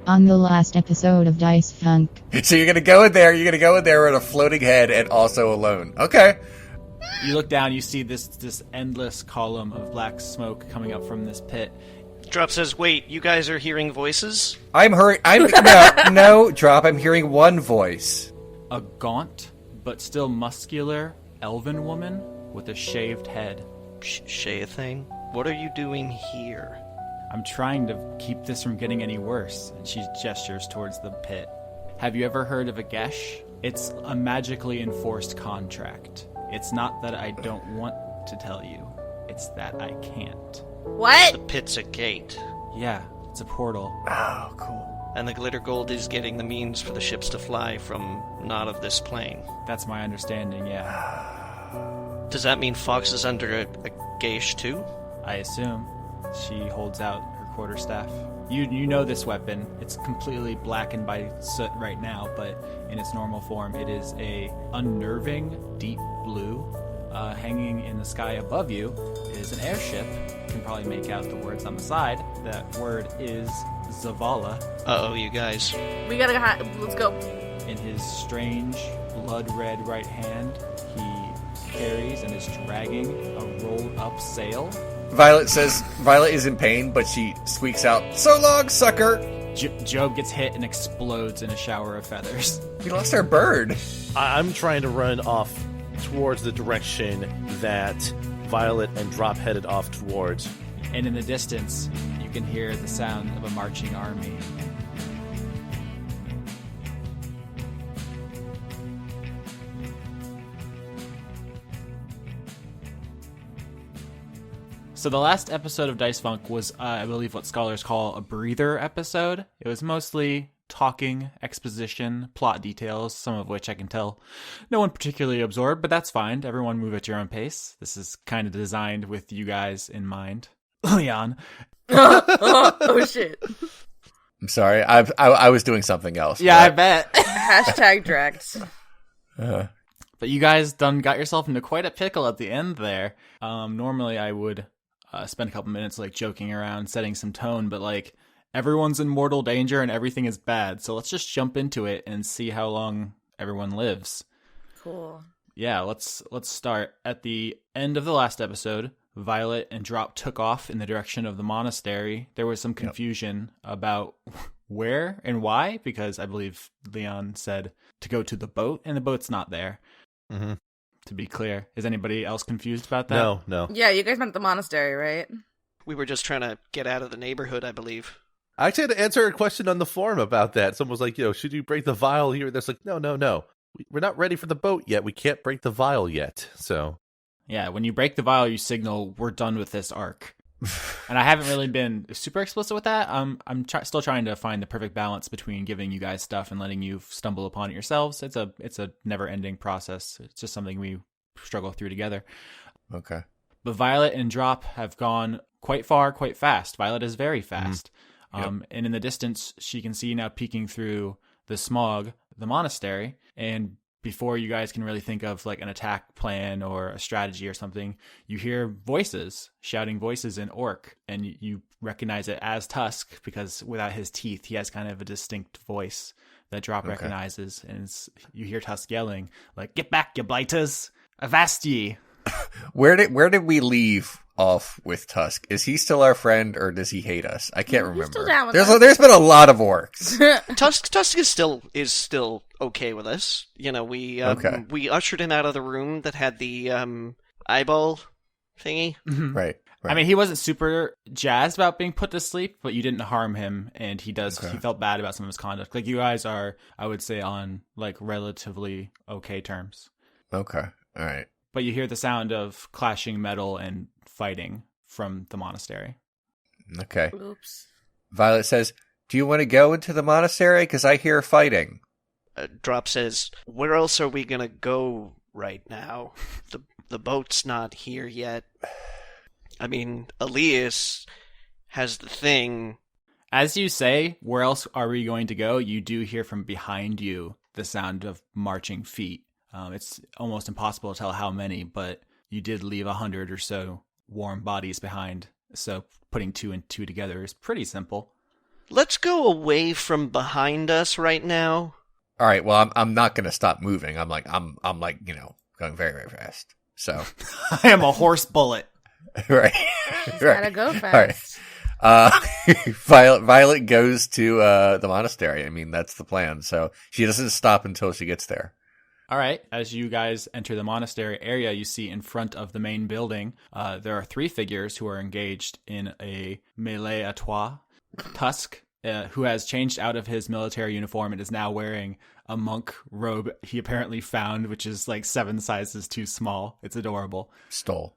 On the last episode of Dice Funk. So you're gonna go in there with a floating head and also alone. Okay. You look down, you see this endless column of black smoke coming up from this pit. Drop says, wait, you guys are hearing voices? No, Drop, I'm hearing one voice. A gaunt, but still muscular, elven woman with a shaved head. Shea-thing? What are you doing here? I'm trying to keep this from getting any worse, and she gestures towards the pit. Have you ever heard of a gesh? It's a magically enforced contract. It's not that I don't want to tell you, it's that I can't. What? The pit's a gate. Yeah, it's a portal. Oh, cool. And the glitter gold is getting the means for the ships to fly from not of this plane. That's my understanding, yeah. Does that mean Fox is under a geish too? I assume. She holds out her quarterstaff. You know this weapon. It's completely blackened by soot right now, but in its normal form, it is a unnerving, deep blue. Hanging in the sky above you is an airship. You can probably make out the words on the side. That word is Zavala. Uh-oh, you guys. We gotta let's go. In his strange, blood-red right hand, he carries and is dragging a rolled-up sail. Violet is in pain, but she squeaks out, "So long, sucker!" Job gets hit and explodes in a shower of feathers. We lost our bird. I'm trying to run off towards the direction that Violet and Drop headed off towards. And in the distance, you can hear the sound of a marching army. So the last episode of Dice Funk was, I believe, what scholars call a breather episode. It was mostly talking, exposition, plot details, some of which I can tell no one particularly absorbed, but that's fine. Everyone move at your own pace. This is kind of designed with you guys in mind. Leon. Oh, shit. I'm sorry. I was doing something else. Yeah, I bet. Hashtag dragged. But you guys got yourself into quite a pickle at the end there. Normally I would spend a couple minutes like joking around, setting some tone, but like everyone's in mortal danger and everything is bad. So let's just jump into it and see how long everyone lives. Cool. Yeah, let's start. At the end of the last episode, Violet and Drop took off in the direction of the monastery. There was some confusion about where and why, because I believe Leon said to go to the boat, and the boat's not there. Mm-hmm. To be clear, is anybody else confused about that? No. Yeah, you guys meant the monastery, right? We were just trying to get out of the neighborhood, I believe. I actually had to answer a question on the forum about that. Someone was like, should you break the vial here? There's like, no. We're not ready for the boat yet. We can't break the vial yet. So, yeah, when you break the vial, you signal, we're done with this arc. And I haven't really been super explicit with that. I'm still trying to find the perfect balance between giving you guys stuff and letting you stumble upon it yourselves. It's a never-ending process. It's just something we struggle through together. Okay. But Violet and Drop have gone quite far, quite fast. Violet is very fast. Yep. And in the distance, she can see now peeking through the smog, the monastery. And before you guys can really think of like an attack plan or a strategy or something, you hear shouting voices in Orc, and you recognize it as Tusk, because without his teeth, he has kind of a distinct voice that Drop recognizes. And you hear Tusk yelling, like, "Get back, you blighters! Avast ye!" Where did we leave off with Tusk? Is he still our friend, or does he hate us? I can't remember. Still down with There's been a lot of orcs. Tusk is still okay with us. We ushered him out of the room that had the eyeball thingy. Right. I mean, he wasn't super jazzed about being put to sleep, but you didn't harm him, and he felt bad about some of his conduct. Like, you guys are, I would say, on like relatively okay terms. Okay. All right. But you hear the sound of clashing metal and fighting from the monastery. Okay. Oops. Violet says, "Do you want to go into the monastery? Because I hear fighting." Drop says, "Where else are we gonna go right now? The boat's not here yet. I mean, Alias has the thing." As you say, "Where else are we going to go?" you do hear from behind you the sound of marching feet. It's almost impossible to tell how many, but you did leave 100 or so warm bodies behind. So putting 2 and 2 together is pretty simple. let's go away from behind us right now. All right. Well, I'm not going to stop moving. I'm going very, very fast. So I am a horse bullet. right. Just right. gotta go All right. fast. Violet goes to the monastery. I mean, that's the plan. So she doesn't stop until she gets there. All right. As you guys enter the monastery area, you see in front of the main building, there are 3 figures who are engaged in a melee à trois. Tusk, who has changed out of his military uniform and is now wearing a monk robe he apparently found, which is like 7 sizes too small. It's adorable. Stole.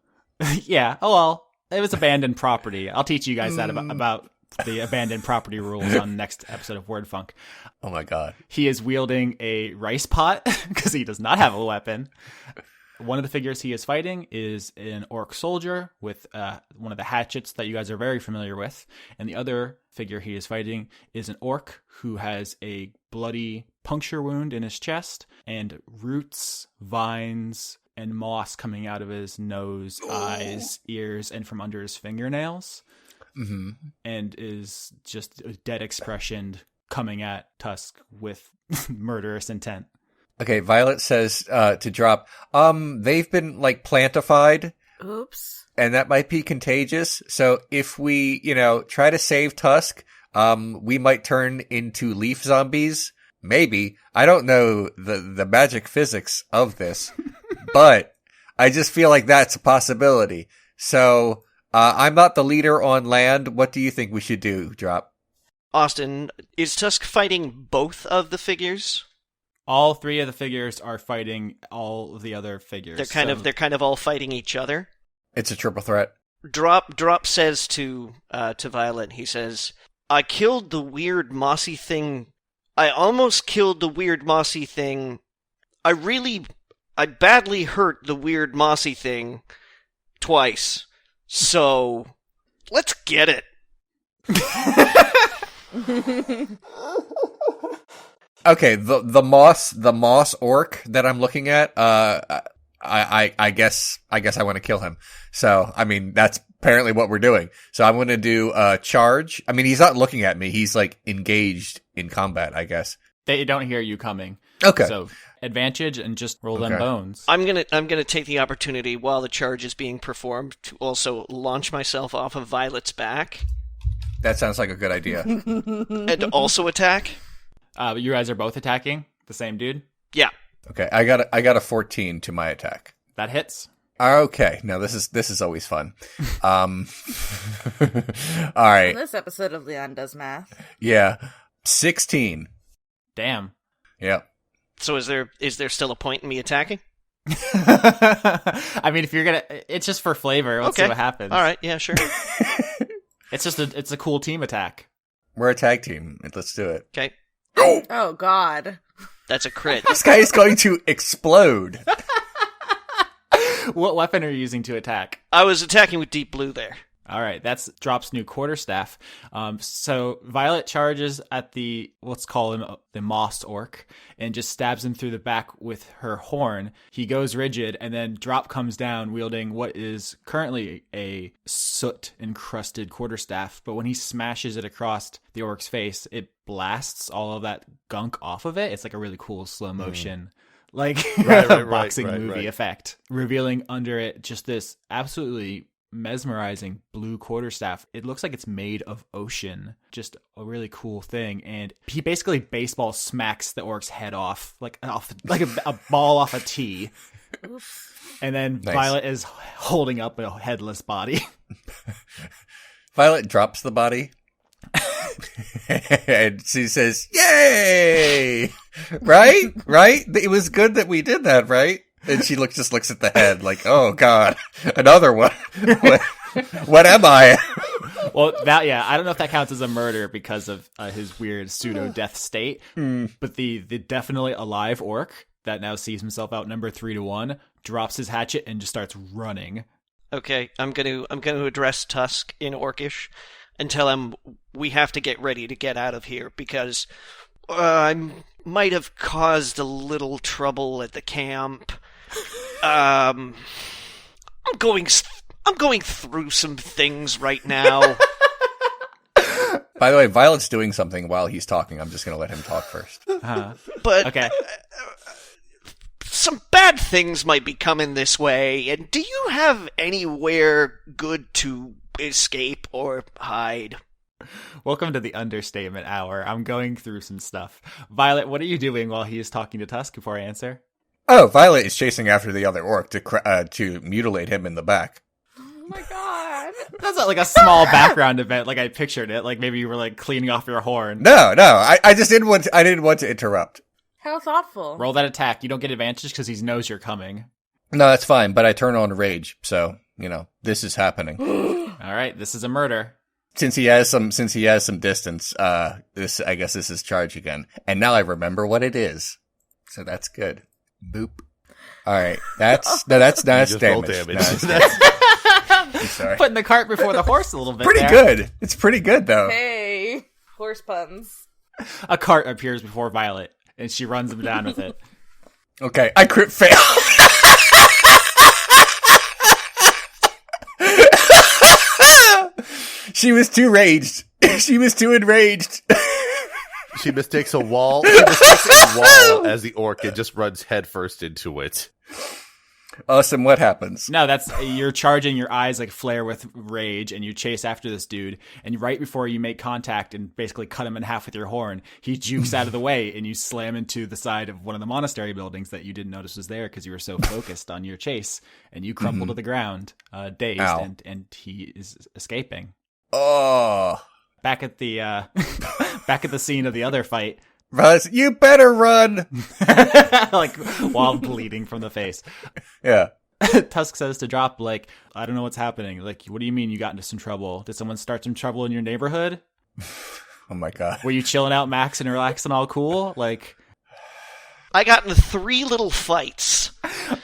Yeah. Oh, well, it was abandoned property. I'll teach you guys that about the abandoned property rules on the next episode of Word Funk. Oh my god. He is wielding a rice pot because he does not have a weapon. One of the figures he is fighting is an orc soldier with one of the hatchets that you guys are very familiar with. And the other figure he is fighting is an orc who has a bloody puncture wound in his chest and roots, vines, and moss coming out of his nose, eyes, ears, and from under his fingernails. Mm-hmm. And is just a dead expression coming at Tusk with murderous intent. Okay, Violet says to drop. They've been like plantified, Oops. and that might be contagious. So if we, try to save Tusk, we might turn into leaf zombies. Maybe. I don't know the magic physics of this, but I just feel like that's a possibility. So I'm not the leader on land. What do you think we should do, Drop? Austin, is Tusk fighting both of the figures? All 3 of the figures are fighting all of the other figures. They're kind of all fighting each other. It's a triple threat. Drop says to Violet, he says, I killed the weird mossy thing. I almost killed the weird mossy thing. I badly hurt the weird mossy thing twice. So, let's get it. Okay, the moss orc that I'm looking at, I guess I want to kill him. So, I mean, that's apparently what we're doing. So I'm going to do a charge. I mean, he's not looking at me. He's like engaged in combat, I guess. They don't hear you coming. Okay. So advantage and just roll them bones. I'm gonna take the opportunity while the charge is being performed to also launch myself off of Violet's back. That sounds like a good idea. And also attack. You guys are both attacking the same dude? Yeah. Okay, I got a 14 to my attack. That hits. Okay, now this is always fun. All right. This episode of Leon Does Math. Yeah. 16. Damn. Yep. So is there still a point in me attacking? I mean, if you're gonna, it's just for flavor. Let's see what happens. All right. Yeah. Sure. It's a cool team attack. We're a tag team. Let's do it. Okay. Oh, God. That's a crit. This guy is going to explode. What weapon are you using to attack? I was attacking with deep blue there. All right, that's Drop's new quarterstaff. So Violet charges at let's call him the moss orc, and just stabs him through the back with her horn. He goes rigid, and then Drop comes down wielding what is currently a soot-encrusted quarterstaff. But when he smashes it across the orc's face, it blasts all of that gunk off of it. It's like a really cool slow motion. Like boxing movie effect, revealing under it just this absolutely mesmerizing blue quarterstaff. It looks like it's made of ocean. Just a really cool thing. And he basically baseball smacks the orc's head off, like a ball off a tee. And then Nice. Violet is holding up a headless body. Violet drops the body. And she says, "Yay!" Right? It was good that we did that, right? And she just looks at the head like, "Oh God, another one. What am I?" Well, I don't know if that counts as a murder because of his weird pseudo-death state. But the definitely alive orc that now sees himself outnumbered 3-1 drops his hatchet and just starts running. Okay, I'm gonna address Tusk in Orcish and tell him we have to get ready to get out of here because I might have caused a little trouble at the camp. I'm going through some things right now. By the way, Violet's doing something while he's talking. I'm just going to let him talk first. But Okay. Some bad things might be coming this way, and do you have anywhere good to escape or hide? Welcome to the understatement hour. I'm going through some stuff. Violet, what are you doing while he is talking to Tusk before I answer? Oh, Violet is chasing after the other orc to mutilate him in the back. Oh my god. That's not like a small background event like I pictured it. Like maybe you were like cleaning off your horn. No, I just didn't want to interrupt. How thoughtful. Roll that attack. You don't get advantage because he knows you're coming. No, that's fine, but I turn on rage, so, this is happening. All right, this is a murder. Since he has some distance, I guess this is charge again. And now I remember what it is. So that's good. Boop. All right. That's just damage. roll damage. No, I'm sorry. Putting the cart before the horse a little bit. Pretty there. good. It's pretty good though. Hey, horse puns. A cart appears before Violet, and she runs him down with it. Okay, I crit fail. She was too raged. She was too enraged. She mistakes a wall. She mistakes a wall as the orc and just runs headfirst into it. Awesome. What happens? No, you're charging, your eyes like flare with rage, and you chase after this dude, and right before you make contact and basically cut him in half with your horn, he jukes out of the way, and you slam into the side of one of the monastery buildings that you didn't notice was there because you were so focused on your chase, and you crumple to the ground, dazed, and he is escaping. Oh. Back at the back at the scene of the other fight, Russ, you better run. like while bleeding from the face. Yeah. Tusk says to Drop, like, I don't know what's happening. Like, what do you mean you got into some trouble? Did someone start some trouble in your neighborhood? Oh my god. Were you chilling out, Max, and relaxing, all cool? Like, I got in 3 little fights.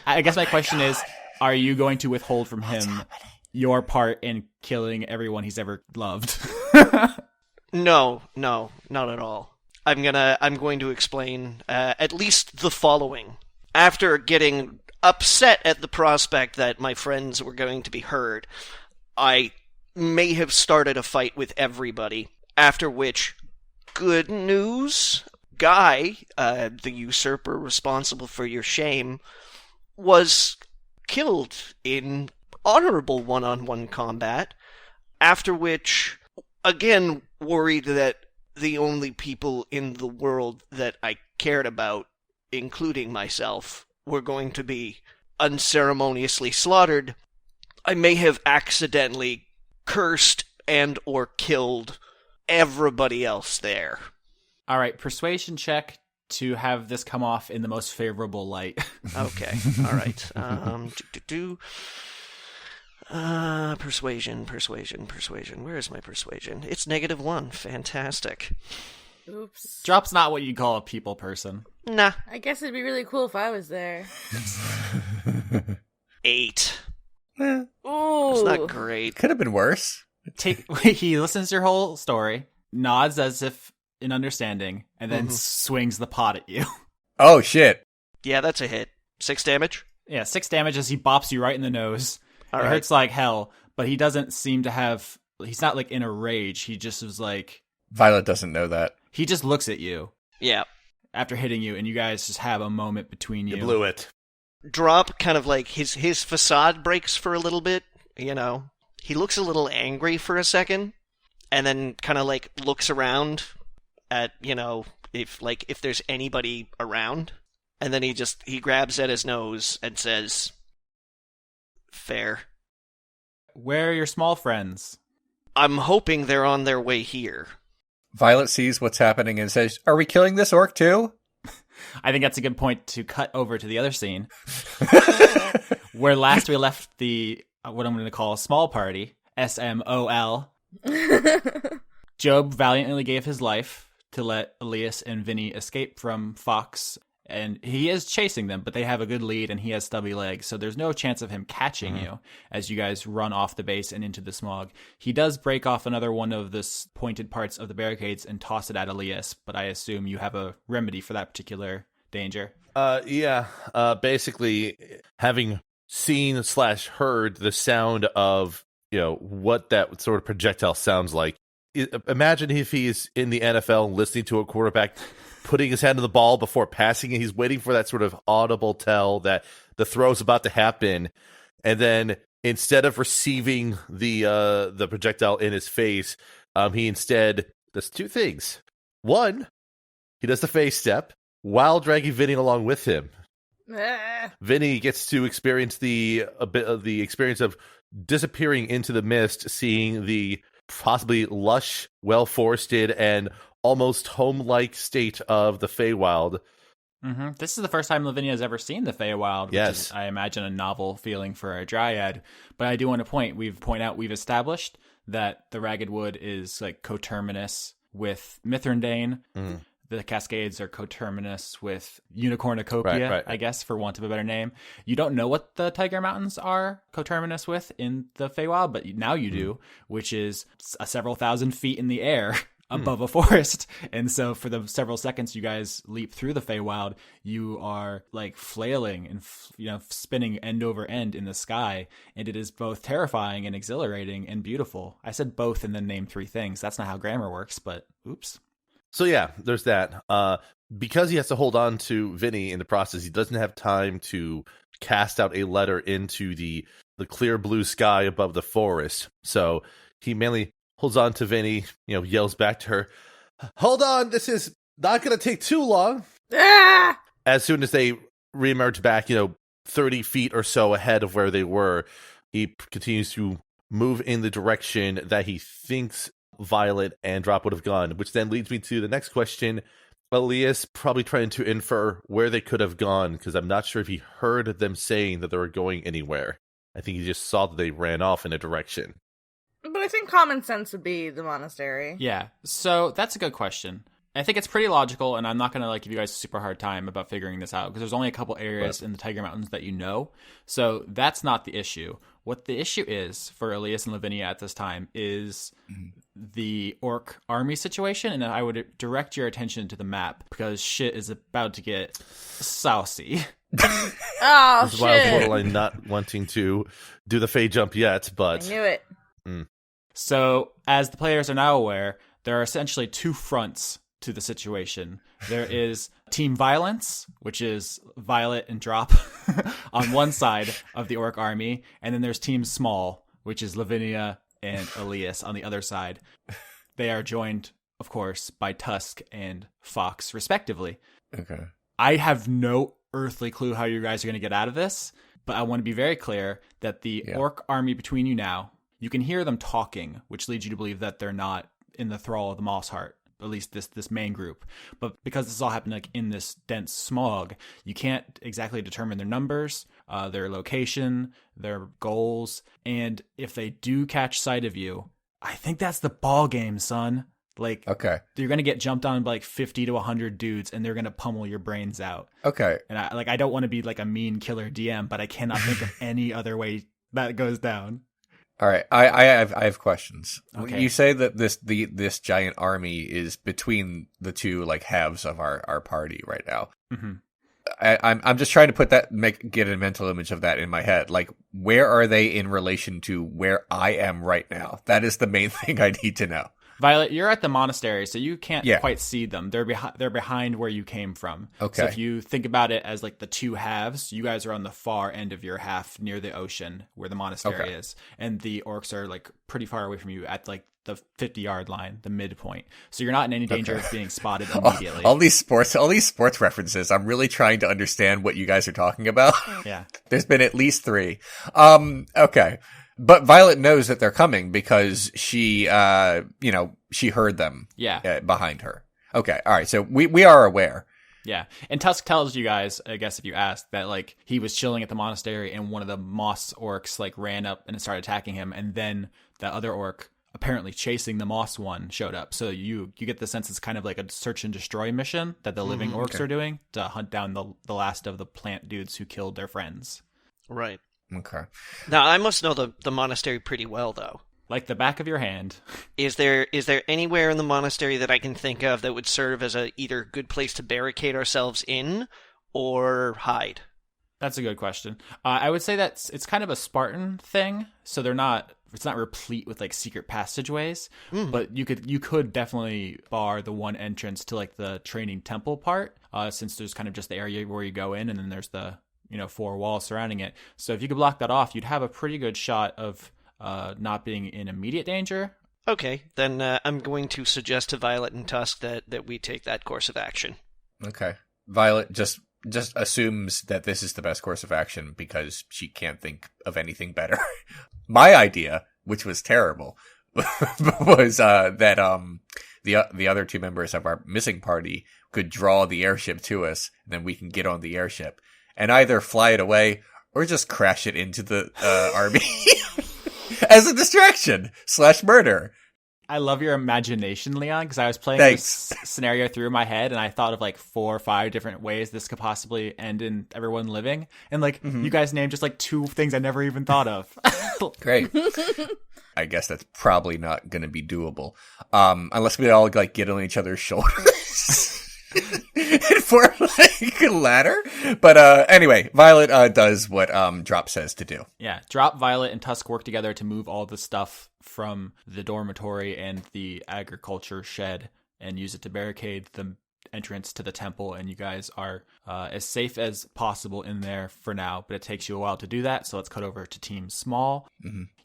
I guess my question is, are you going to withhold from him your part in killing everyone he's ever loved? No, not at all. I'm going to explain at least the following. After getting upset at the prospect that my friends were going to be hurt, I may have started a fight with everybody. After which, good news, Guy, the usurper responsible for your shame, was killed in honorable one-on-one combat. After which, again, worried that the only people in the world that I cared about, including myself, were going to be unceremoniously slaughtered, I may have accidentally cursed and or killed everybody else there. All right, persuasion check to have this come off in the most favorable light. Okay, all right. Persuasion. Where is my persuasion? It's -1. Fantastic. Oops. Drop's not what you call a people person. Nah. I guess it'd be really cool if I was there. 8. Ooh. It's not great. Could have been worse. He listens to your whole story, nods as if in understanding, and then Mhm. swings the pot at you. Oh shit. Yeah, that's a hit. 6 damage? Yeah, 6 damage as he bops you right in the nose. All It right. hurts like hell, but he doesn't seem to have... He's not, like, in a rage. He just was like... Violet doesn't know that. He just looks at you Yeah. after hitting you, and you guys just have a moment between you. You blew it. Drop kind of like his facade breaks for a little bit, you know. He looks a little angry for a second, and then kind of like looks around at, you know, if there's anybody around, and then he grabs at his nose and says, "Fair. Where are your small friends? I'm hoping they're on their way here." Violet sees what's happening and says, "Are we killing this orc too?" I think that's a good point to cut over to the other scene. Where last we left the, what I'm going to call a small party, SMOL. Job valiantly gave his life to let Alias and Vinny escape from Fox, and he is chasing them, but they have a good lead and he has stubby legs, so there's no chance of him catching you as you guys run off the base and into the smog. He does break off another one of the pointed parts of the barricades and toss it at Alias, but I assume you have a remedy for that particular danger. Basically, having seen/heard the sound of, what that sort of projectile sounds like, imagine if he's in the NFL listening to a quarterback putting his hand on the ball before passing, and he's waiting for that sort of audible tell that the throw's about to happen, and then instead of receiving the projectile in his face, he instead does two things. One, he does the face step while dragging Vinny along with him. Vinny gets to experience the experience of disappearing into the mist, seeing the possibly lush, well-forested, and almost home-like state of the Feywild. Mm-hmm. This is the first time Lavinia has ever seen the Feywild, which is, I imagine, a novel feeling for a dryad. But I do want to point out we've established that the Ragged Wood is like coterminous with Mithrandane. Mm. The Cascades are coterminous with Unicornucopia, right. I guess, for want of a better name. You don't know what the Tiger Mountains are coterminous with in the Feywild, but now you do, which is several thousand feet in the air above a forest. And so for the several seconds you guys leap through the Feywild, you are like flailing and spinning end over end in the sky, and it is both terrifying and exhilarating and beautiful. I said both and then named three things. That's not how grammar works, but oops. So yeah, there's that. Because he has to hold on to Vinny in the process, he doesn't have time to cast out a letter into the clear blue sky above the forest. So he mainly holds on to Vinny, yells back to her, "Hold on, this is not going to take too long." Ah! As soon as they reemerge back, 30 feet or so ahead of where they were, he continues to move in the direction that he thinks Violet and Drop would have gone, which then leads me to the next question. Alias probably trying to infer where they could have gone, because I'm not sure if he heard them saying that they were going anywhere. I think he just saw that they ran off in a direction. But I think common sense would be the monastery. Yeah, so that's a good question. I think it's pretty logical, and I'm not going to give you guys a super hard time about figuring this out, because there's only a couple areas in the Tiger Mountains that you know. So that's not the issue. What the issue is for Alias and Lavinia at this time is the orc army situation, and I would direct your attention to the map, because shit is about to get saucy. Oh, this is why I was borderline not wanting to do the Fey jump yet, but I knew it. So, as the players are now aware, there are essentially two fronts to the situation. There is Team Violence, which is Violet and Drop on one side of the orc army, and then there's Team Small, which is Lavinia and Alias on the other side. They are joined, of course, by Tusk and Fox, respectively. Okay. I have no earthly clue how you guys are going to get out of this, but I want to be very clear that the orc army between you now, you can hear them talking, which leads you to believe that they're not in the thrall of the Moss Heart, at least this main group. But because this all happened in this dense smog, you can't exactly determine their numbers, their location, their goals, and if they do catch sight of you, I think that's the ball game, son. Okay, you're gonna get jumped on by 50 to 100 dudes, and they're gonna pummel your brains out. Okay, and I don't want to be a mean killer DM, but I cannot think of any other way that goes down. All right, I have questions. Okay. You say that this giant army is between the two halves of our party right now. Mm-hmm. I'm just trying to get a mental image of that in my head. Where are they in relation to where I am right now? That is the main thing I need to know. Violet, you're at the monastery, so you can't quite see them. They're behind where you came from. Okay. So if you think about it as the two halves, you guys are on the far end of your half near the ocean where the monastery is. And the orcs are pretty far away from you at the 50-yard line, the midpoint. So you're not in any danger of being spotted immediately. All these sports references, I'm really trying to understand what you guys are talking about. Yeah. There's been at least 3. Okay. But Violet knows that they're coming because she heard them behind her. Okay. All right. So we are aware. Yeah. And Tusk tells you guys, I guess if you ask, that he was chilling at the monastery and one of the moss orcs ran up and started attacking him. And then that other orc, apparently chasing the moss one, showed up. So you get the sense it's kind of like a search and destroy mission that the living orcs are doing to hunt down the last of the plant dudes who killed their friends. Right. Okay. Now, I must know the monastery pretty well, though. Like the back of your hand. Is there anywhere in the monastery that I can think of that would serve as a either good place to barricade ourselves in or hide? That's a good question. I would say it's kind of a Spartan thing, so they're not replete with like secret passageways, but you could definitely bar the one entrance to like the training temple part, since there's kind of just the area where you go in, and then there's the 4 walls surrounding it. So if you could block that off, you'd have a pretty good shot of not being in immediate danger. Okay, then I'm going to suggest to Violet and Tusk that we take that course of action. Okay. Violet just assumes that this is the best course of action because she can't think of anything better. My idea, which was terrible, was that the other 2 members of our missing party could draw the airship to us, and then we can get on the airship and either fly it away or just crash it into the army as a distraction / murder. I love your imagination, Leon, because I was playing Thanks. this scenario through my head, and I thought of like 4 or 5 different ways this could possibly end in everyone living. And like, you guys named just like 2 things I never even thought of. Great. I guess that's probably not going to be doable. Unless we all like get on each other's shoulders and form like a ladder. But anyway, Violet does what Drop says to do. Yeah, Drop, Violet, and Tusk work together to move all the stuff from the dormitory and the agriculture shed and use it to barricade the entrance to the temple, and you guys are as safe as possible in there for now, but it takes you a while to do that, so let's cut over to Team Small.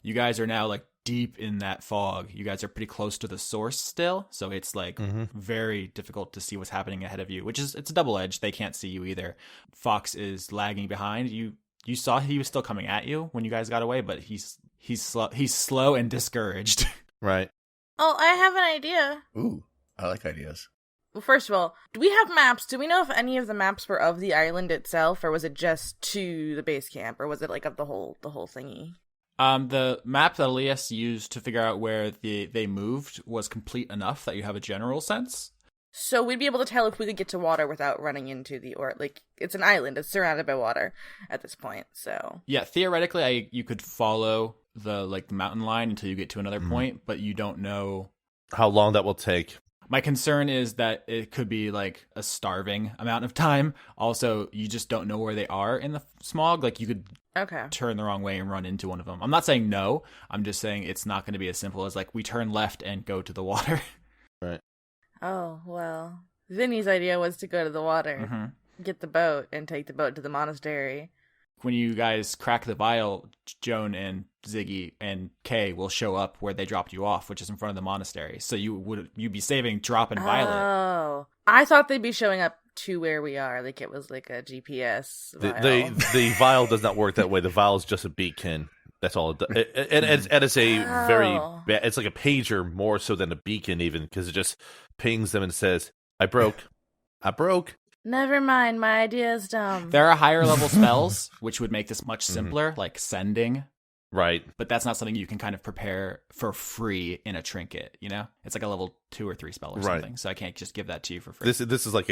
You guys are now like deep in that fog. You guys are pretty close to the source still, so it's like very difficult to see what's happening ahead of you, it's a double edge. They can't see you either. Fox is lagging behind. You saw he was still coming at you when you guys got away, but he's slow and discouraged. Right. Oh, I have an idea. Ooh, I like ideas. Well, first of all, do we have maps? Do we know if any of the maps were of the island itself, or was it just to the base camp, or was it like of the whole thingy? The map that Alias used to figure out where they moved was complete enough that you have a general sense. So we'd be able to tell if we could get to water without running into it's an island. It's surrounded by water at this point, so. Yeah, theoretically, you could follow the mountain line until you get to another point, but you don't know how long that will take. My concern is that it could be like a starving amount of time. Also, you just don't know where they are in the smog. Like, you could turn the wrong way and run into one of them. I'm not saying no. I'm just saying it's not going to be as simple as like we turn left and go to the water. Right. Oh, well. Vinny's idea was to go to the water, get the boat, and take the boat to the monastery. When you guys crack the vial, Joan and Ziggy and Kay will show up where they dropped you off, which is in front of the monastery. So you'd be saving Drop and Violet. Oh, I thought they'd be showing up to where we are, like it was like a GPS vial. The vial does not work that way. The vial is just a beacon. That's all it does. And it's a very bad, it's like a pager more so than a beacon even, because it just pings them and says, I broke. Never mind, my idea is dumb. There are higher level spells, which would make this much simpler, like sending. Right. But that's not something you can kind of prepare for free in a trinket, you know? It's like a level 2 or 3 spell or something, so I can't just give that to you for free. This is like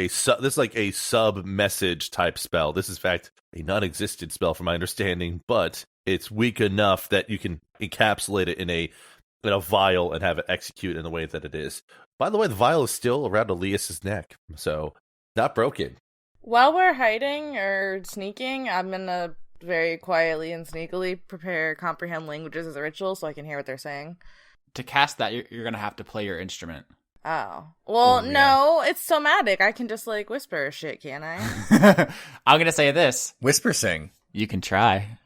a sub message type spell. This is in fact a non-existent spell from my understanding, but it's weak enough that you can encapsulate it in a vial and have it execute in the way that it is. By the way, the vial is still around Elias's neck, so not broken. While we're hiding or sneaking, I'm gonna very quietly and sneakily prepare comprehend languages as a ritual so I can hear what they're saying. To cast that, you're gonna have to play your instrument. Oh. Well, no, it's somatic. I can just whisper shit, can't I? I'm gonna say this. Whisper sing. You can try.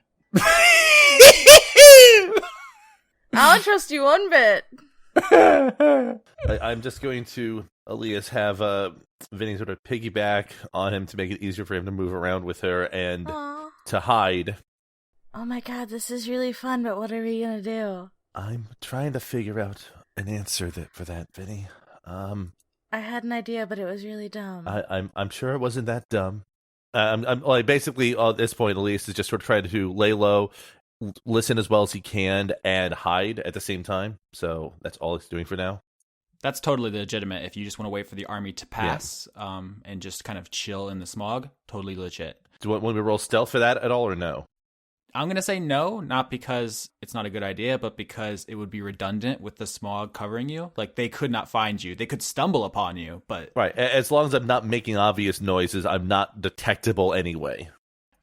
I'll trust you one bit. I'm just going to, Alias, have Vinny sort of piggyback on him to make it easier for him to move around with her and to hide. Oh my god, this is really fun, but what are we gonna do? I'm trying to figure out an answer for that, Vinny. I had an idea, but it was really dumb. I'm sure it wasn't that dumb. I'm like basically at this point, Alias is just sort of trying to lay low, listen as well as he can, and hide at the same time. So that's all he's doing for now. That's totally legitimate. If you just want to wait for the army to pass, and just kind of chill in the smog, totally legit. Do you want me to roll stealth for that at all, or no? I'm going to say no, not because it's not a good idea, but because it would be redundant with the smog covering you. Like, they could not find you. They could stumble upon you, but... Right. As long as I'm not making obvious noises, I'm not detectable anyway.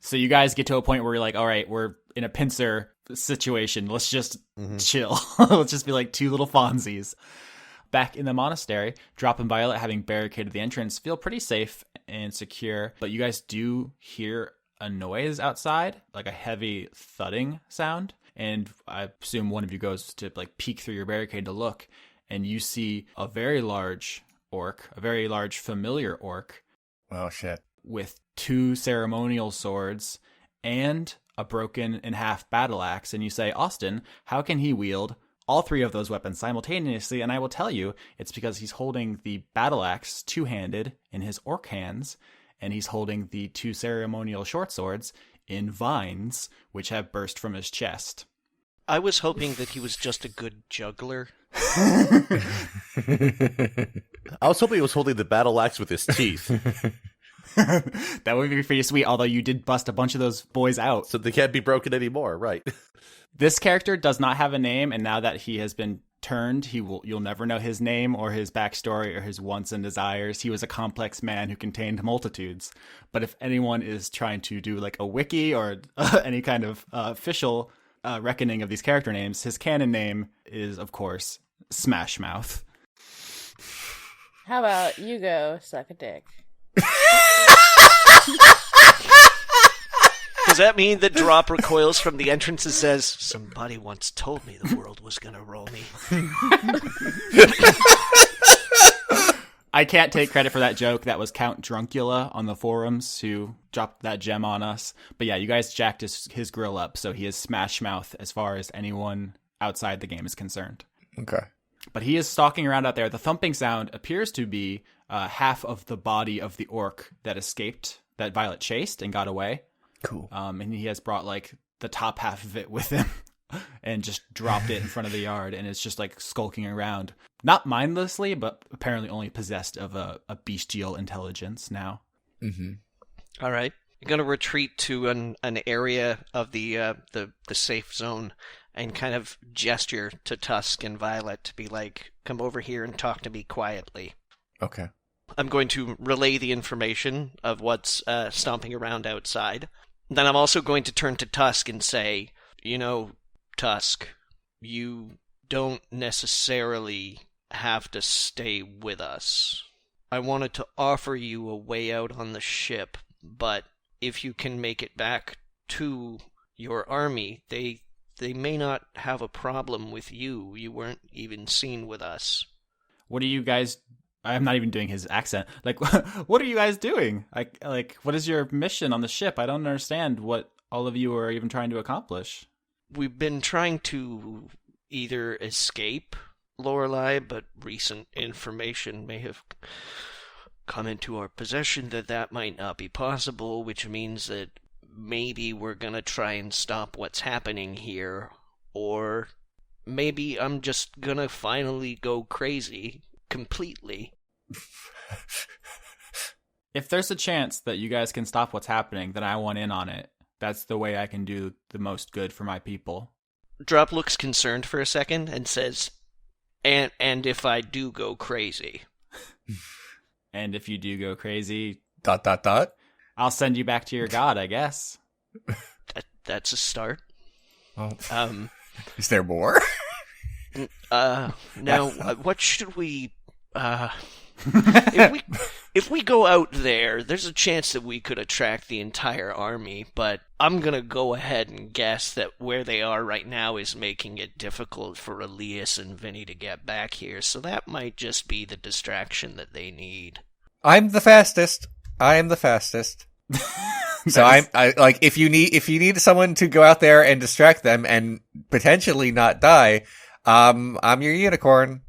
So you guys get to a point where you're like, all right, we're in a pincer. situation. Let's just chill. Let's just be like two little Fonzies. Back in the monastery, Drop and Violet, having barricaded the entrance, feel pretty safe and secure. But you guys do hear a noise outside, like a heavy thudding sound. And I assume one of you goes to like peek through your barricade to look, and you see a very large orc, a very large familiar orc. Oh, shit. With 2 ceremonial swords and a broken in half battle axe. And you say, Austin, how can he wield all 3 of those weapons simultaneously? And I will tell you, it's because he's holding the battle axe 2-handed in his orc hands, and he's holding the 2 ceremonial short swords in vines, which have burst from his chest. I was hoping that he was just a good juggler. I was hoping he was holding the battle axe with his teeth. That would be pretty sweet, although you did bust a bunch of those boys out. So they can't be broken anymore, right? This character does not have a name, and now that he has been turned, you'll never know his name or his backstory or his wants and desires. He was a complex man who contained multitudes. But if anyone is trying to do like a wiki or any kind of official reckoning of these character names, his canon name is, of course, Smash Mouth. How about you go suck a dick? Does that mean that Drop recoils from the entrance and says, "Somebody once told me the world was gonna roll me"? I can't take credit for that joke. That was Count Druncula on the forums who dropped that gem on us. But yeah, you guys jacked his grill up, so he is Smash Mouth as far as anyone outside the game is concerned. Okay. But he is stalking around out there. The thumping sound appears to be half of the body of the orc that escaped, that Violet chased and got away. Cool. And he has brought like the top half of it with him and just dropped it in front of the yard, and it's just like skulking around. Not mindlessly, but apparently only possessed of a bestial intelligence now. Mm-hmm. All right. I'm going to retreat to an area of the safe zone and kind of gesture to Tusk and Violet to be like, come over here and talk to me quietly. Okay. I'm going to relay the information of what's stomping around outside. Then I'm also going to turn to Tusk and say, you know, Tusk, you don't necessarily have to stay with us. I wanted to offer you a way out on the ship, but if you can make it back to your army, they may not have a problem with you. You weren't even seen with us. What are you guys... I'm not even doing his accent. Like, what are you guys doing? Like, what is your mission on the ship? I don't understand what all of you are even trying to accomplish. We've been trying to either escape Lorelei, but recent information may have come into our possession that might not be possible, which means that maybe we're gonna try and stop what's happening here, or maybe I'm just gonna finally go crazy completely. If there's a chance that you guys can stop what's happening, then I want in on it. That's the way I can do the most good for my people. Drop looks concerned for a second and says, and if I do go crazy. And if you do go crazy... ... I'll send you back to your god, I guess. That's a start. Oh. Is there more? Now, what should we... if we go out there, there's a chance that we could attract the entire army, but I'm gonna go ahead and guess that where they are right now is making it difficult for Alias and Vinny to get back here, so that might just be the distraction that they need. I'm the fastest. So I like, if you need someone to go out there and distract them and potentially not die, I'm your unicorn.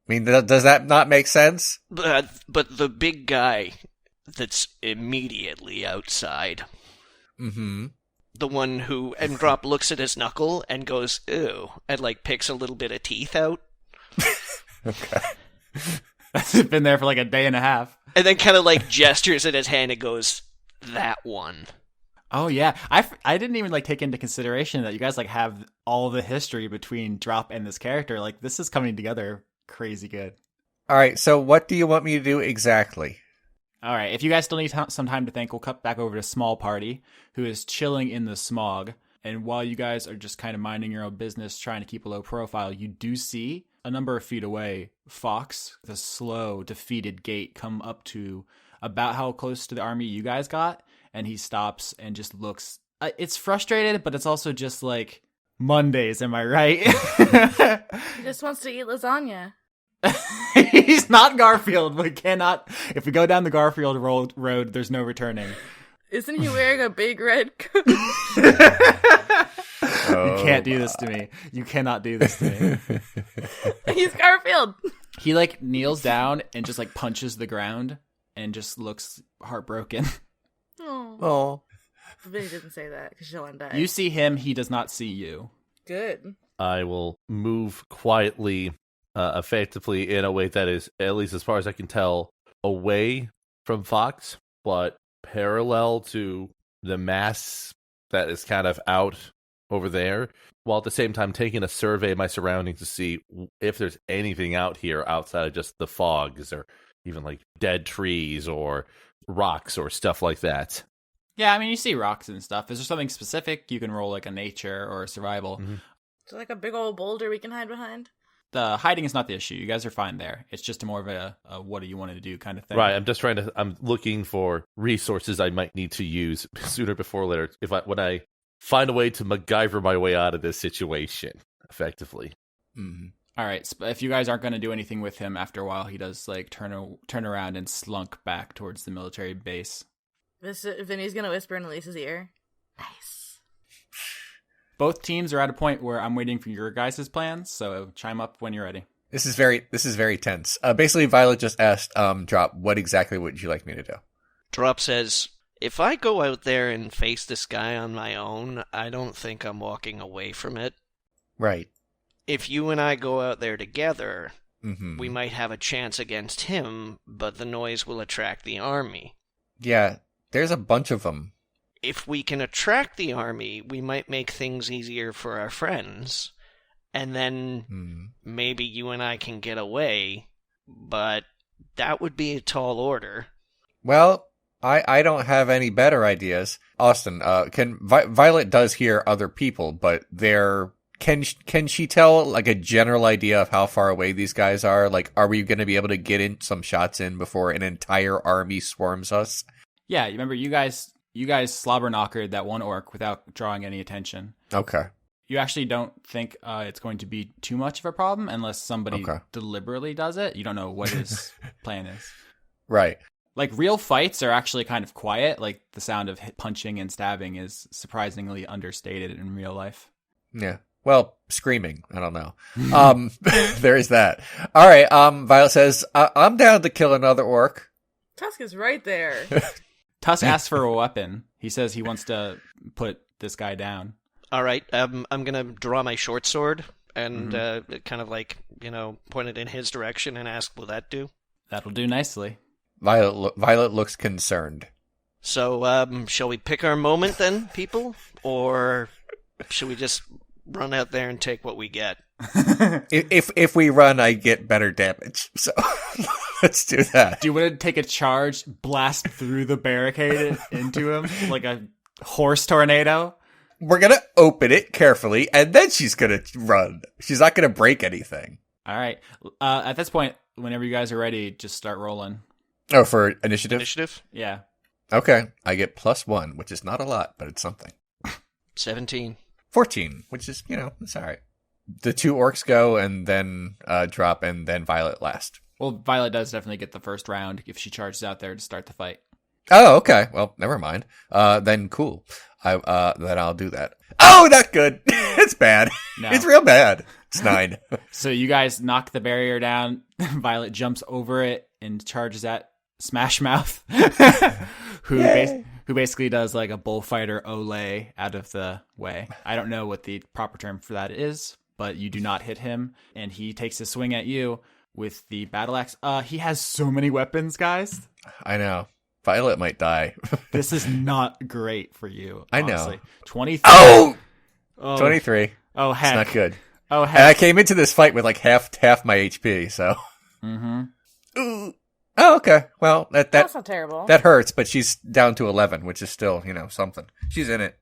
I mean, does that not make sense? But the big guy that's immediately outside. Mm-hmm. The one who... And Drop looks at his knuckle and goes, ew, and like picks a little bit of teeth out. Okay. That's been there for like a day and a half. And then kind of like gestures at his hand and goes, that one. Oh yeah, I didn't even like take into consideration that you guys like have all the history between Drop and this character. Like, this is coming together crazy good. All right, so what do you want me to do exactly? All right, if you guys still need some time to think, we'll cut back over to Small Party, who is chilling in the smog. And while you guys are just kind of minding your own business, trying to keep a low profile, you do see a number of feet away, Fox, the slow, defeated gait, come up to about how close to the army you guys got. And he stops and just looks. It's frustrated, but it's also just like Mondays, am I right? He just wants to eat lasagna. He's not Garfield. We cannot. If we go down the Garfield road, there's no returning. Isn't he wearing a big red coat? You can't do this to me. You cannot do this to me. He's Garfield. He like kneels down and just like punches the ground and just looks heartbroken. Oh. Vinny didn't say that because she'll want to die. You see him. He does not see you. Good. I will move quietly, effectively, in a way that is, at least as far as I can tell, away from Fox, but parallel to the mass that is kind of out over there, while at the same time taking a survey of my surroundings to see if there's anything out here outside of just the fogs or even like dead trees or rocks or stuff like that. Yeah, I mean, you see rocks and stuff. Is there something specific? You can roll like a nature or a survival. Mm-hmm. So like a big old boulder we can hide behind? The hiding is not the issue. You guys are fine there. It's just more of a what do you want to do kind of thing. Right. I'm looking for resources I might need to use sooner before later. When I find a way to MacGyver my way out of this situation, effectively. Mm-hmm. All right. If you guys aren't going to do anything with him, after a while, he does like turn around and slunk back towards the military base. Vinny's going to whisper in Elise's ear. Nice. Both teams are at a point where I'm waiting for your guys' plans, so chime up when you're ready. This is very tense. Basically, Violet just asked Drop, what exactly would you like me to do? Drop says, if I go out there and face this guy on my own, I don't think I'm walking away from it. Right. If you and I go out there together, Mm-hmm. we might have a chance against him, but the noise will attract the army. Yeah, there's a bunch of them. If we can attract the army, we might make things easier for our friends. And then maybe you and I can get away, but that would be a tall order. Well, I don't have any better ideas. Austin, Violet does hear other people, but can she tell like a general idea of how far away these guys are? Like, are we going to be able to get in some shots in before an entire army swarms us? Yeah, you remember you guys slobber knockered that one orc without drawing any attention. Okay. You actually don't think it's going to be too much of a problem unless somebody deliberately does it. You don't know what his plan is. Right. Like, real fights are actually kind of quiet. Like, the sound of punching and stabbing is surprisingly understated in real life. Yeah. Well, screaming. I don't know. There is that. All right. Violet says, I'm down to kill another orc. Tusk is right there. Tusk asks for a weapon. He says he wants to put this guy down. All right, I'm going to draw my short sword and kind of like, point it in his direction and ask, will that do? That'll do nicely. Violet looks concerned. So, shall we pick our moment then, people? Or should we just run out there and take what we get? If we run, I get better damage. So let's do that. Do you want to take a charge, blast through the barricade into him like a horse tornado? We're going to open it carefully, and then she's going to run. She's not going to break anything. All right. At this point, whenever you guys are ready, just start rolling. Oh, for initiative? Initiative? Yeah. Okay. I get +1, which is not a lot, but it's something. 17. 14, which is, it's all right. The 2 orcs go, and then Drop, and then Violet last. Well, Violet does definitely get the first round if she charges out there to start the fight. Oh, okay. Well, never mind. Then cool. Then I'll do that. Oh, not good. It's bad. No. It's real bad. It's 9. So you guys knock the barrier down. Violet jumps over it and charges at Smash Mouth, who basically does like a bullfighter Olay out of the way. I don't know what the proper term for that is, but you do not hit him, and he takes a swing at you with the battle axe. He has so many weapons, guys. I know. Violet might die. This is not great for you. I Honestly. know. 23. Oh! Oh! 23. Oh, heck. It's not good. Oh, heck. And I came into this fight with like half my HP, so. Mm-hmm. Ooh. Oh, okay. Well, That's not terrible. That hurts, but she's down to 11, which is still, something. She's in it.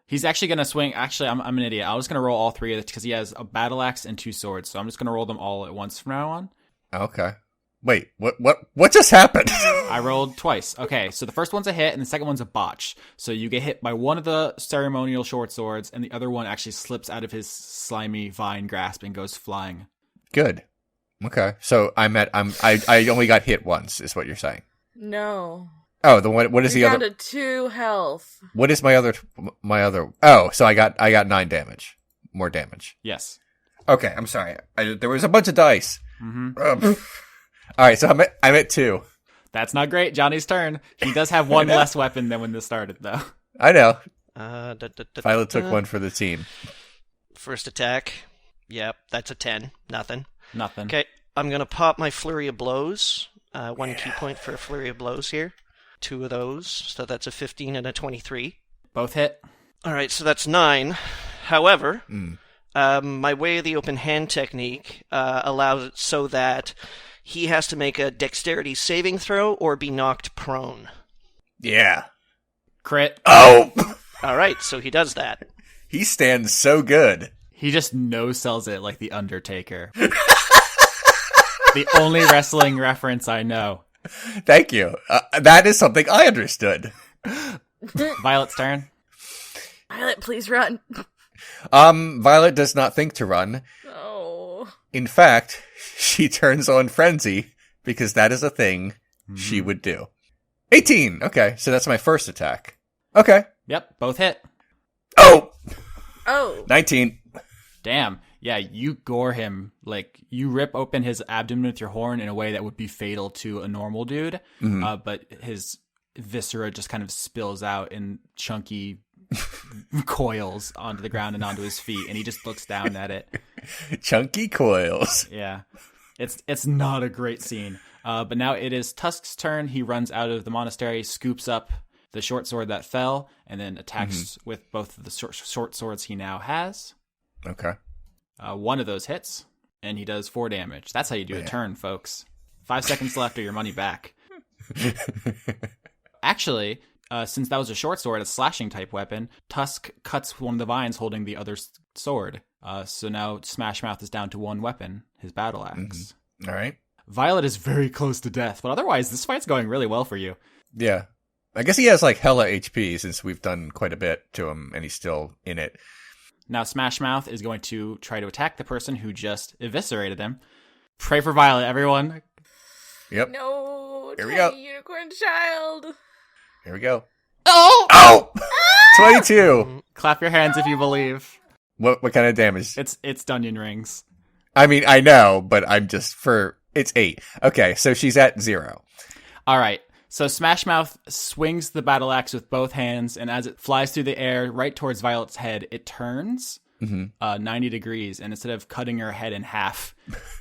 He's actually going to swing. Actually, I'm an idiot. I was going to roll all three of it because he has a battle axe and 2 swords. So I'm just going to roll them all at once from now on. Okay. Wait, what just happened? I rolled twice. Okay, so the first one's a hit and the second one's a botch. So you get hit by one of the ceremonial short swords and the other one actually slips out of his slimy vine grasp and goes flying. Good. Okay. So I only got hit once, is what you're saying. No. Oh, the one. What is the You're other? down to 2 health. What is my other? Oh, so I got 9 damage. More damage. Yes. Okay, I'm sorry. There was a bunch of dice. Mm-hmm. All right, so I'm at 2. That's not great. Johnny's turn. He does have one less weapon than when this started, though. I know. Violet took one for the team. First attack. Yep, that's a 10. Nothing. Okay, I'm going to pop my Flurry of Blows. 1 key point for a Flurry of Blows here. 2 of those, so that's a 15 and a 23. both hit. All right, so that's 9. However, my Way of the Open Hand technique allows it so that he has to make a dexterity saving throw or be knocked prone. Yeah. Crit. Oh! All right, so he does that. He stands so good. He just no-sells it like The Undertaker. The only wrestling reference I know. Thank you. That is something I understood. Violet's turn. Violet, please run. Violet does not think to run. Oh. In fact, she turns on Frenzy because that is a thing she would do. 18. Okay, so that's my first attack. Okay. Yep, both hit. Oh! Oh. 19. Damn. Yeah, you gore him. Like, you rip open his abdomen with your horn in a way that would be fatal to a normal dude. But his viscera just kind of spills out in chunky coils onto the ground and onto his feet, and he just looks down at it. Chunky coils. Yeah. It's not a great scene. But now it is Tusk's turn. He runs out of the monastery, scoops up the short sword that fell, and then attacks with both of the short swords he now has. Okay. One of those hits, and he does 4 damage. That's how you do a turn, folks. 5 seconds left or your money back. Actually, since that was a short sword, a slashing type weapon, Tusk cuts one of the vines holding the other sword. So now Smash Mouth is down to 1 weapon, his battle axe. All right. Violet is very close to death, but otherwise this fight's going really well for you. Yeah. I guess he has like hella HP since we've done quite a bit to him and he's still in it. Now Smash Mouth is going to try to attack the person who just eviscerated him. Pray for Violet, everyone. Yep. No, Here we tiny go. unicorn child. Here we go. Oh! Oh! 22. Clap your hands if you believe. What kind of damage? It's Dunyan Rings. I mean, I know, but I'm just it's 8. Okay, so she's at 0. All right. So Smash Mouth swings the battle axe with both hands, and as it flies through the air right towards Violet's head, it turns 90 degrees, and instead of cutting her head in half,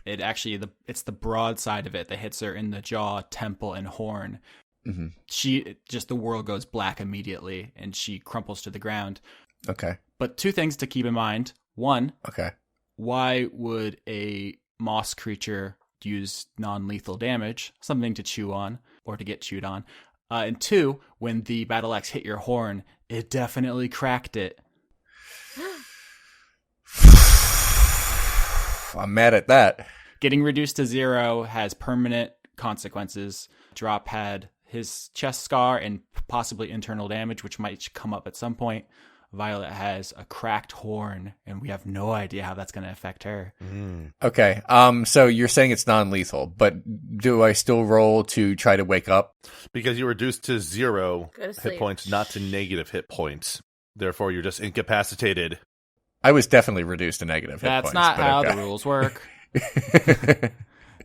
it's the broad side of it that hits her in the jaw, temple, and horn. The world goes black immediately, and she crumples to the ground. Okay. But 2 things to keep in mind. 1, Okay. why would a moss creature use non-lethal damage? Something to chew on, or to get chewed on. And 2, when the battle axe hit your horn, it definitely cracked it. I'm mad at that. Getting reduced to 0 has permanent consequences. Drop had his chest scar and possibly internal damage, which might come up at some point. Violet has a cracked horn, and we have no idea how that's going to affect her. Okay. So you're saying it's non-lethal, but do I still roll to try to wake up? Because you're reduced to 0 Go to hit sleep. points, not to negative hit points. Therefore, you're just incapacitated. I was definitely reduced to negative hit That's points. not but how okay. the rules work.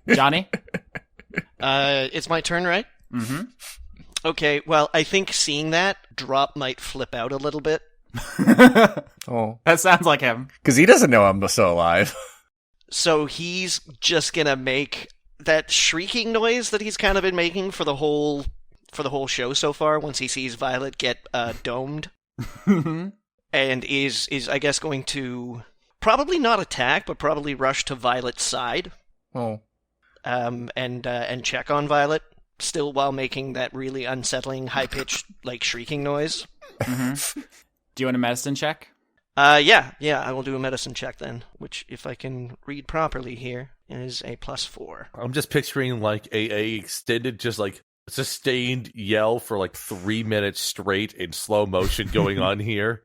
Johnny? It's my turn, right? Mm-hmm. Okay, well, I think seeing that, Drop might flip out a little bit. Oh, That sounds like him. because he doesn't know I'm still alive. So he's just gonna make that shrieking noise that he's kind of been making for the whole show so far. Once he sees Violet get domed, and is I guess going to probably not attack, but probably rush to Violet's side, Oh, and check on Violet, still while making that really unsettling high pitched like shrieking noise. Do you want a medicine check? Yeah, I will do a medicine check then, which, if I can read properly here, is a +4. I'm just picturing like a extended, just like sustained yell for like 3 minutes straight in slow motion going on here,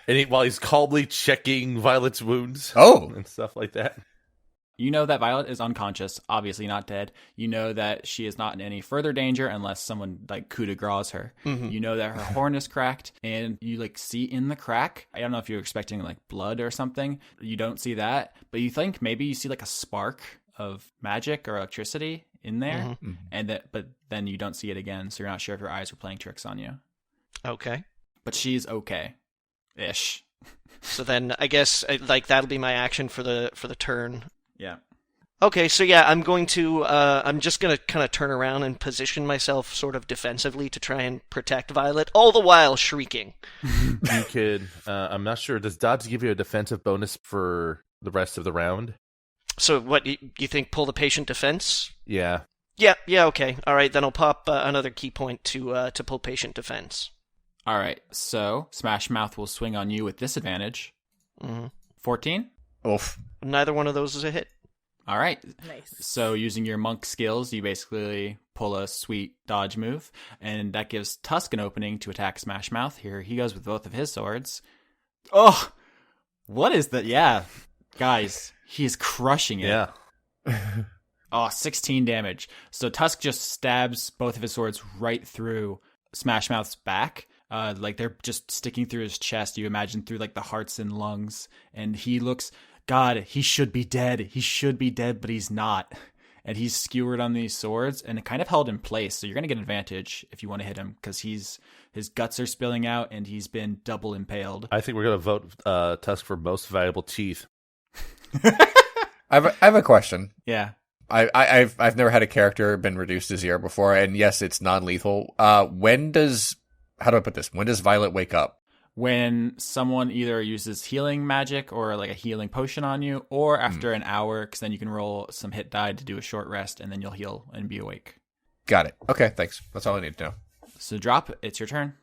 and while he's calmly checking Violet's wounds, and stuff like that. You know that Violet is unconscious, obviously not dead. You know that she is not in any further danger unless someone like coup de grace her. Mm-hmm. You know that her horn is cracked, and you like see in the crack. I don't know if you're expecting like blood or something. You don't see that, but you think maybe you see like a spark of magic or electricity in there, but then you don't see it again, so you're not sure if your eyes are playing tricks on you. Okay. But she's okay-ish. So then I guess like that'll be my action for the turn. Yeah. Okay, so yeah, I'm just gonna kind of turn around and position myself sort of defensively to try and protect Violet, all the while shrieking. You could, I'm not sure, does dodge give you a defensive bonus for the rest of the round? So what, you think pull the patient defense? Yeah. Yeah, okay. All right, then I'll pop another key point to pull patient defense. All right, so Smash Mouth will swing on you with disadvantage. 14? Oof. Neither one of those is a hit. All right. Nice. So using your monk skills, you basically pull a sweet dodge move, and that gives Tusk an opening to attack Smash Mouth. Here he goes with both of his swords. Oh, what is that? Yeah, guys, he is crushing it. Yeah. 16 damage. So Tusk just stabs both of his swords right through Smash Mouth's back. Like they're just sticking through his chest. You imagine through like the hearts and lungs, and he looks. God, he should be dead. He should be dead, but he's not. And he's skewered on these swords and kind of held in place. So you're going to get an advantage if you want to hit him because his guts are spilling out and he's been double impaled. I think we're going to vote Tusk for most valuable teeth. I have a question. Yeah. I've never had a character been reduced to 0 before, and yes, it's non-lethal. How do I put this? When does Violet wake up? When someone either uses healing magic or like a healing potion on you, or after an hour, because then you can roll some hit die to do a short rest, and then you'll heal and be awake. Got it. Okay, thanks. That's all I need to know. So Drop, it's your turn.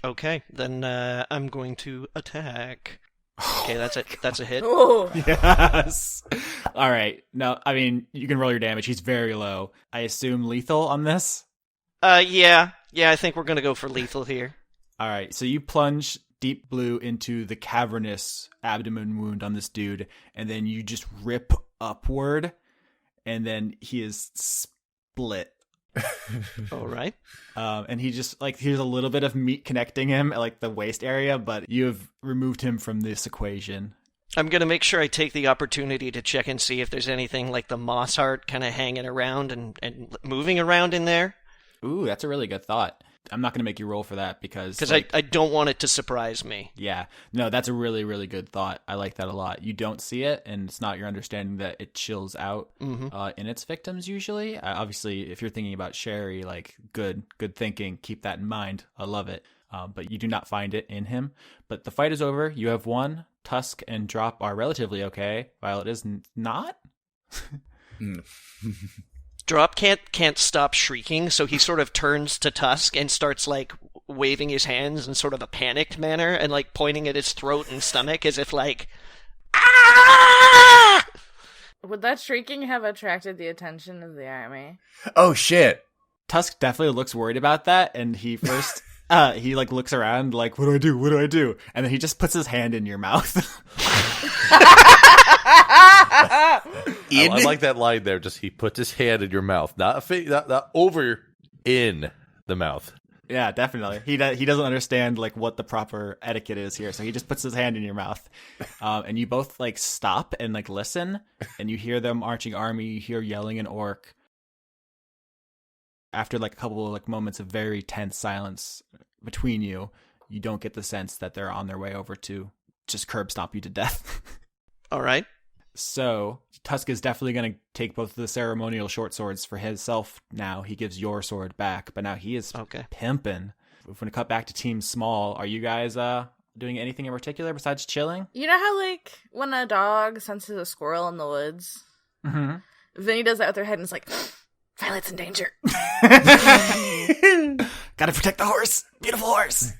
Okay, then I'm going to attack. Okay, that's a hit. Oh. Yes. All right. No, I mean, you can roll your damage. He's very low. I assume lethal on this? Yeah, I think we're going to go for lethal here. All right, so you plunge deep blue into the cavernous abdomen wound on this dude, and then you just rip upward, and then he is split. All right. And he just, like, here's a little bit of meat connecting him at, like, the waist area, but you have removed him from this equation. I'm going to make sure I take the opportunity to check and see if there's anything like the moss heart kind of hanging around and moving around in there. Ooh, that's a really good thought. I'm not going to make you roll for that because like, I don't want it to surprise me. Yeah. No, that's a really, really good thought. I like that a lot. You don't see it, and it's not your understanding that it chills out in its victims usually. Obviously, if you're thinking about Sherry, like, good thinking. Keep that in mind. I love it. But you do not find it in him. But the fight is over. You have won. Tusk and Drop are relatively okay. Violet is not. Drop can't stop shrieking, so he sort of turns to Tusk and starts, like, waving his hands in sort of a panicked manner and, like, pointing at his throat and stomach as if, like, ah! Would that shrieking have attracted the attention of the army? Oh, shit. Tusk definitely looks worried about that, and he first... he, like, looks around, like, what do I do? What do I do? And then he just puts his hand in your mouth. I like that line there. Just he puts his hand in your mouth, not over in the mouth. Yeah, definitely. He doesn't understand like what the proper etiquette is here, so he just puts his hand in your mouth, and you both like stop and like listen, and you hear the marching army. You hear yelling in Orc. After like a couple of like moments of very tense silence between you, you don't get the sense that they're on their way over to just curb stomp you to death. All right. So Tusk is definitely going to take both of the ceremonial short swords for himself now. He gives your sword back, but now he is pimping. If we're going to cut back to Team Small, are you guys doing anything in particular besides chilling? You know how, like, when a dog senses a squirrel in the woods? Mm-hmm. Vinny does that with her head and it's like, Violet's in danger. Gotta protect the horse. Beautiful horse.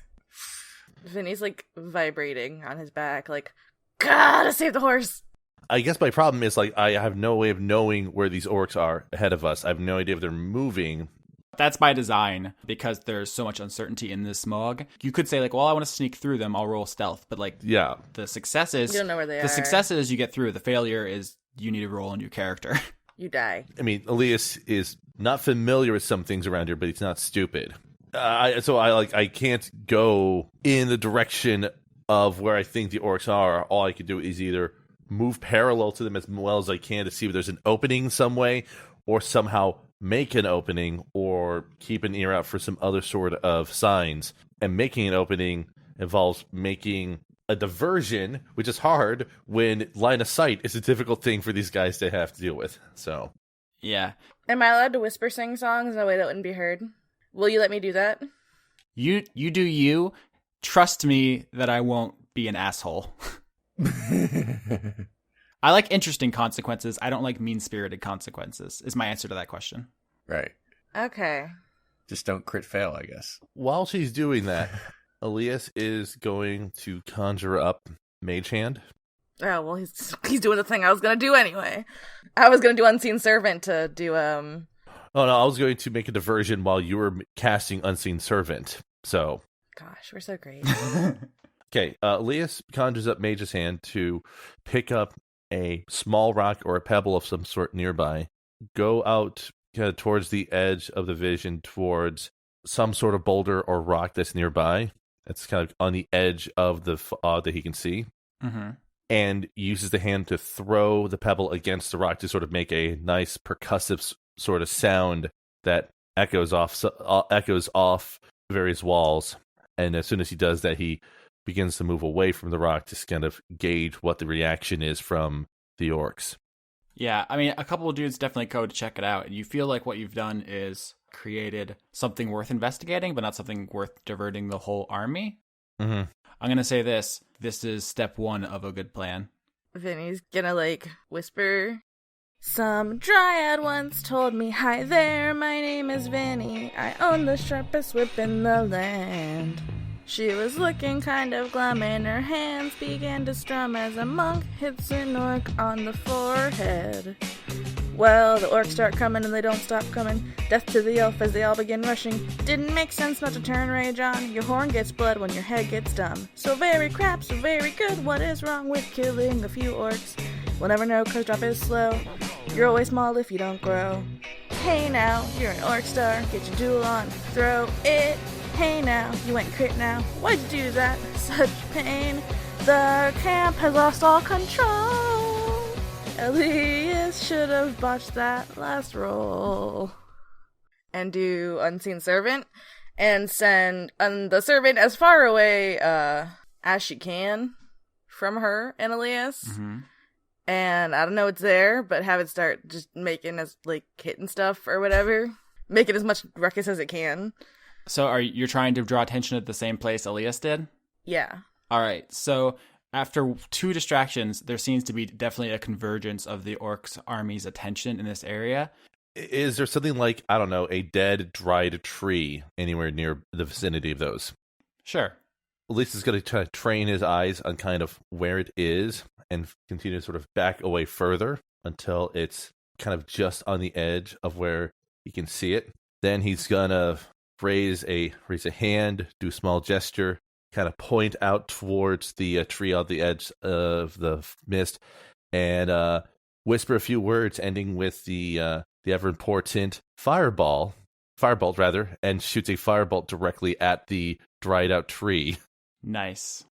Vinny's like vibrating on his back, like, gotta save the horse. I guess my problem is like I have no way of knowing where these orcs are ahead of us. I have no idea if they're moving. That's by design because there's so much uncertainty in this smog. You could say like, well, I want to sneak through them. I'll roll stealth. But like, Yeah. the success is You don't know where they are. the success is you get through. The failure is you need to roll a new character. You die. I mean, Elias is not familiar with some things around here, but he's not stupid. I can't go in the direction of where I think the orcs are. All I can do is either move parallel to them as well as I can to see if there's an opening some way, or somehow make an opening, or keep an ear out for some other sort of signs. And making an opening involves making a diversion, which is hard when line of sight is a difficult thing for these guys to have to deal with. So, Yeah. Am I allowed to whisper sing songs in a way that wouldn't be heard? Will you let me do that? You do you. Trust me that I won't be an asshole. I like interesting consequences. I don't like mean-spirited consequences, is my answer to that question. Right. Okay. Just don't crit fail, I guess. while she's doing that, Elias is going to conjure up Mage Hand. Oh, well, he's doing the thing I was gonna do anyway. I was gonna do Unseen Servant to do, Oh no, I was going to make a diversion while you were casting Unseen Servant. So, Gosh, we're so great. okay, Elias conjures up Mage's Hand to pick up a small rock or a pebble of some sort nearby, go out kind of towards the edge of the vision towards some sort of boulder or rock that's nearby. It's kind of on the edge of the fog that he can see. Mm-hmm. And uses the hand to throw the pebble against the rock to sort of make a nice percussive sort of sound that echoes off various walls. And as soon as he does that, he begins to move away from the rock to kind of gauge what the reaction is from the orcs. Yeah, I mean, a couple of dudes definitely go to check it out, and you feel like what you've done is created something worth investigating, but not something worth diverting the whole army. Mm-hmm. I'm going to say this. This is step one of a good plan. Vinny's gonna, like, whisper. Some dryad once told me, "Hi there, my name is Vinny. I own the sharpest whip in the land." She was looking kind of glum and her hands began to strum as a monk hits an orc on the forehead. Well, the orcs start coming and they don't stop coming. Death to the elf as they all begin rushing. Didn't make sense not to turn rage on. Your horn gets blood when your head gets dumb. So very crap, so very good. What is wrong with killing a few orcs? We'll never know 'cause drop is slow. You're always small if you don't grow. Hey now, you're an orc star. Get your jewel on, throw it. Hey now, you went crit now. Why'd you do that? Such pain. The camp has lost all control. Alias should have botched that last roll. And do Unseen Servant. And send the servant as far away as she can from her and Alias. Mm-hmm. And I don't know what's there, but have it start just making us, like, hitting stuff or whatever. Make it as much ruckus as it can. So you're trying to draw attention at the same place Elias did? Yeah. All right. So after 2 distractions, there seems to be definitely a convergence of the orcs' army's attention in this area. Is there something like, I don't know, a dead, dried tree anywhere near the vicinity of those? Sure. Elias is going to try to train his eyes on kind of where it is and continue to sort of back away further until it's kind of just on the edge of where he can see it. Then he's going to raise a hand, do a small gesture, kind of point out towards the tree on the edge of the mist, and whisper a few words ending with the ever important firebolt, and shoots a firebolt directly at the dried out tree. Nice.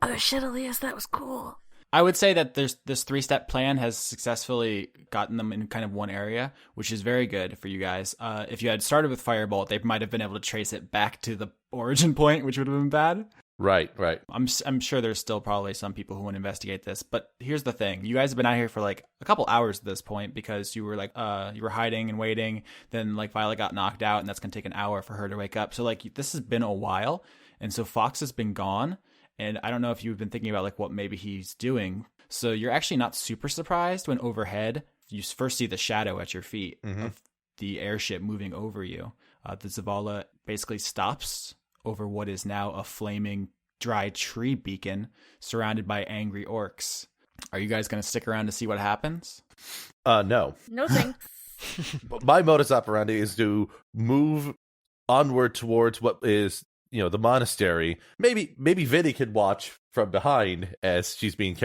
Oh shit, Alias, that was cool. I would say that this 3-step plan has successfully gotten them in kind of one area, which is very good for you guys. If you had started with Firebolt, they might have been able to trace it back to the origin point, which would have been bad. Right. I'm sure there's still probably some people who want to investigate this, but here's the thing. You guys have been out here for like a couple hours at this point because you were like, you were hiding and waiting. Then like Violet got knocked out and that's going to take an hour for her to wake up. So like this has been a while. And so Fox has been gone. And I don't know if you've been thinking about like what maybe he's doing. So you're actually not super surprised when overhead you first see the shadow at your feet of the airship moving over you. The Zavala basically stops over what is now a flaming dry tree beacon surrounded by angry orcs. Are you guys going to stick around to see what happens? No. No thanks. My modus operandi is to move onward towards what is, the monastery. Maybe Vinny could watch from behind as she's being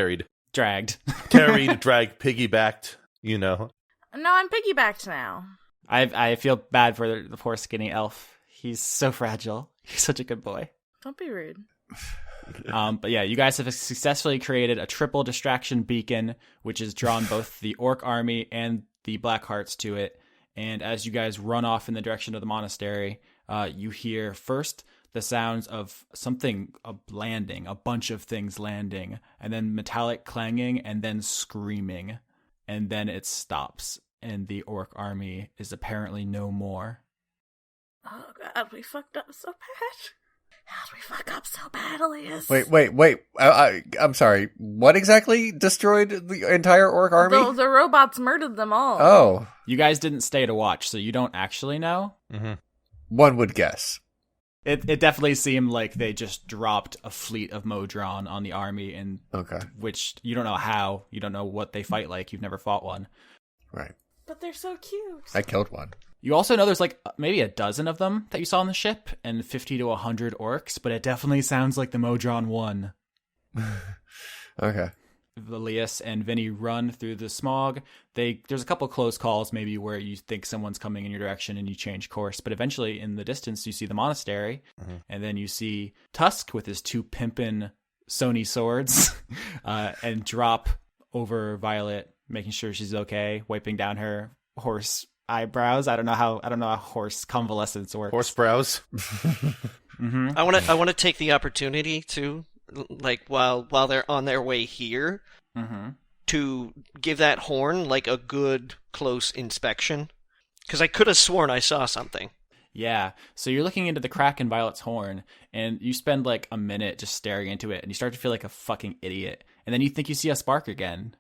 Dragged, dragged, piggybacked, No, I'm piggybacked now. I feel bad for the poor skinny elf. He's so fragile. He's such a good boy. Don't be rude. But yeah, you guys have successfully created a triple distraction beacon, which has drawn both the orc army and the black hearts to it. And as you guys run off in the direction of the monastery, you hear first the sounds of something landing, a bunch of things landing, and then metallic clanging, and then screaming. And then it stops, and the orc army is apparently no more. Oh god, we fucked up so bad. How'd we fuck up so bad, Alias? Wait. I'm sorry. What exactly destroyed the entire orc army? The robots murdered them all. Oh. You guys didn't stay to watch, so you don't actually know. Mm-hmm. One would guess. It definitely seemed like they just dropped a fleet of Modron on the army, and which you don't know how. You don't know what they fight like. You've never fought one. Right. But they're so cute. I killed one. You also know there's like maybe a dozen of them that you saw on the ship, and 50 to 100 orcs, but it definitely sounds like the Modron one. Okay. Alias and Vinny run through the smog. There's a couple close calls maybe where you think someone's coming in your direction and you change course, but eventually in the distance you see the monastery, and then you see Tusk with his 2 pimpin' Sony swords and drop over Violet, making sure she's okay, wiping down her horse eyebrows. I don't know how horse convalescence works. Horse brows. Mm-hmm. I want to take the opportunity to, like, while they're on their way here, to give that horn like a good close inspection, because I could have sworn I saw something. Yeah, so you're looking into the crack in Violet's horn, and you spend like a minute just staring into it, and you start to feel like a fucking idiot, and then you think you see a spark again.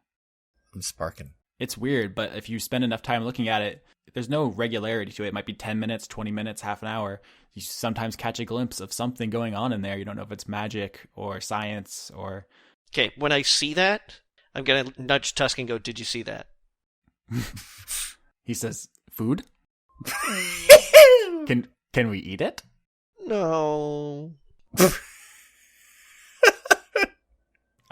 I'm sparking. It's weird, but if you spend enough time looking at it, there's no regularity to it. It might be 10 minutes, 20 minutes, half an hour. You sometimes catch a glimpse of something going on in there. You don't know if it's magic or science or... Okay, when I see that, I'm going to nudge Tusk and go, "Did you see that?" He says, "Food? Can we eat it?" No.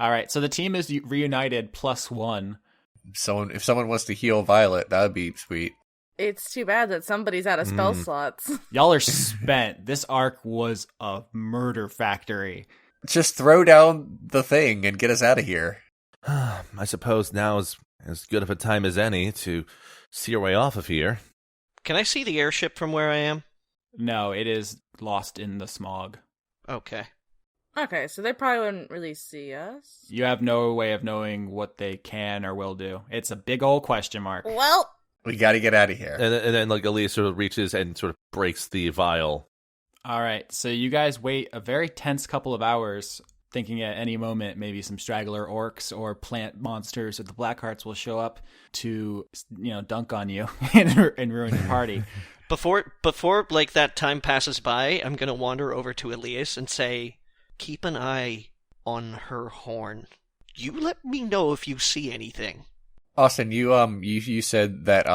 All right, so the team is reunited +1. If someone wants to heal Violet, that would be sweet. It's too bad that somebody's out of spell slots. Y'all are spent. This arc was a murder factory. Just throw down the thing and get us out of here. I suppose now is as good of a time as any to see your way off of here. Can I see the airship from where I am? No, it is lost in the smog. Okay. Okay, so they probably wouldn't really see us. You have no way of knowing what they can or will do. It's a big old question mark. Well, we got to get out of here. And then like Alias sort of reaches and sort of breaks the vial. All right, so you guys wait a very tense couple of hours, thinking at any moment maybe some straggler orcs or plant monsters or the Blackhearts will show up to, dunk on you and ruin your party. Before like that time passes by, I'm gonna wander over to Alias and say, "Keep an eye on her horn. You let me know if you see anything." Austin, you said that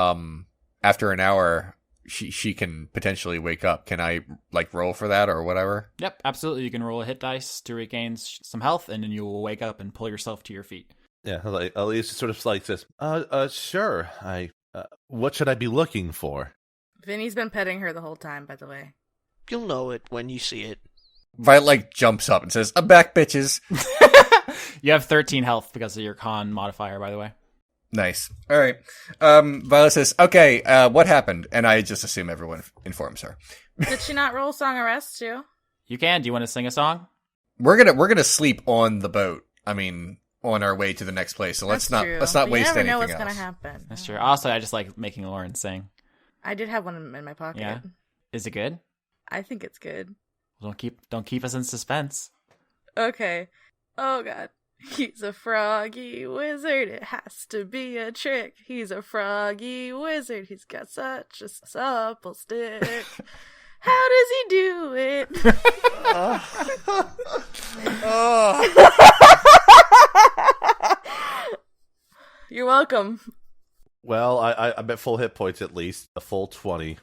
after an hour she can potentially wake up. Can I like roll for that or whatever? Yep, absolutely. You can roll a hit dice to regain some health, and then you will wake up and pull yourself to your feet. Yeah, like Alias just sort of like says, sure. What should I be looking for?" Vinny's been petting her the whole time, by the way. You'll know it when you see it. Violet jumps up and says, "I'm back, bitches." You have 13 health because of your con modifier, by the way. Nice. All right. Violet says, "Okay, what happened?" And I just assume everyone informs her. Did she not roll Song of Rest too? You can. Do you want to sing a song? We're gonna sleep on the boat. I mean, on our way to the next place. So let's not waste anything else. You never know what's gonna happen. That's true. Also, I just like making Lauren sing. I did have one in my pocket. Yeah. Is it good? I think it's good. Don't keep us in suspense. Okay. Oh god. He's a froggy wizard. It has to be a trick. He's a froggy wizard. He's got such a supple stick. How does he do it? You're welcome. Well, I'm at full hit points at least, a full 20.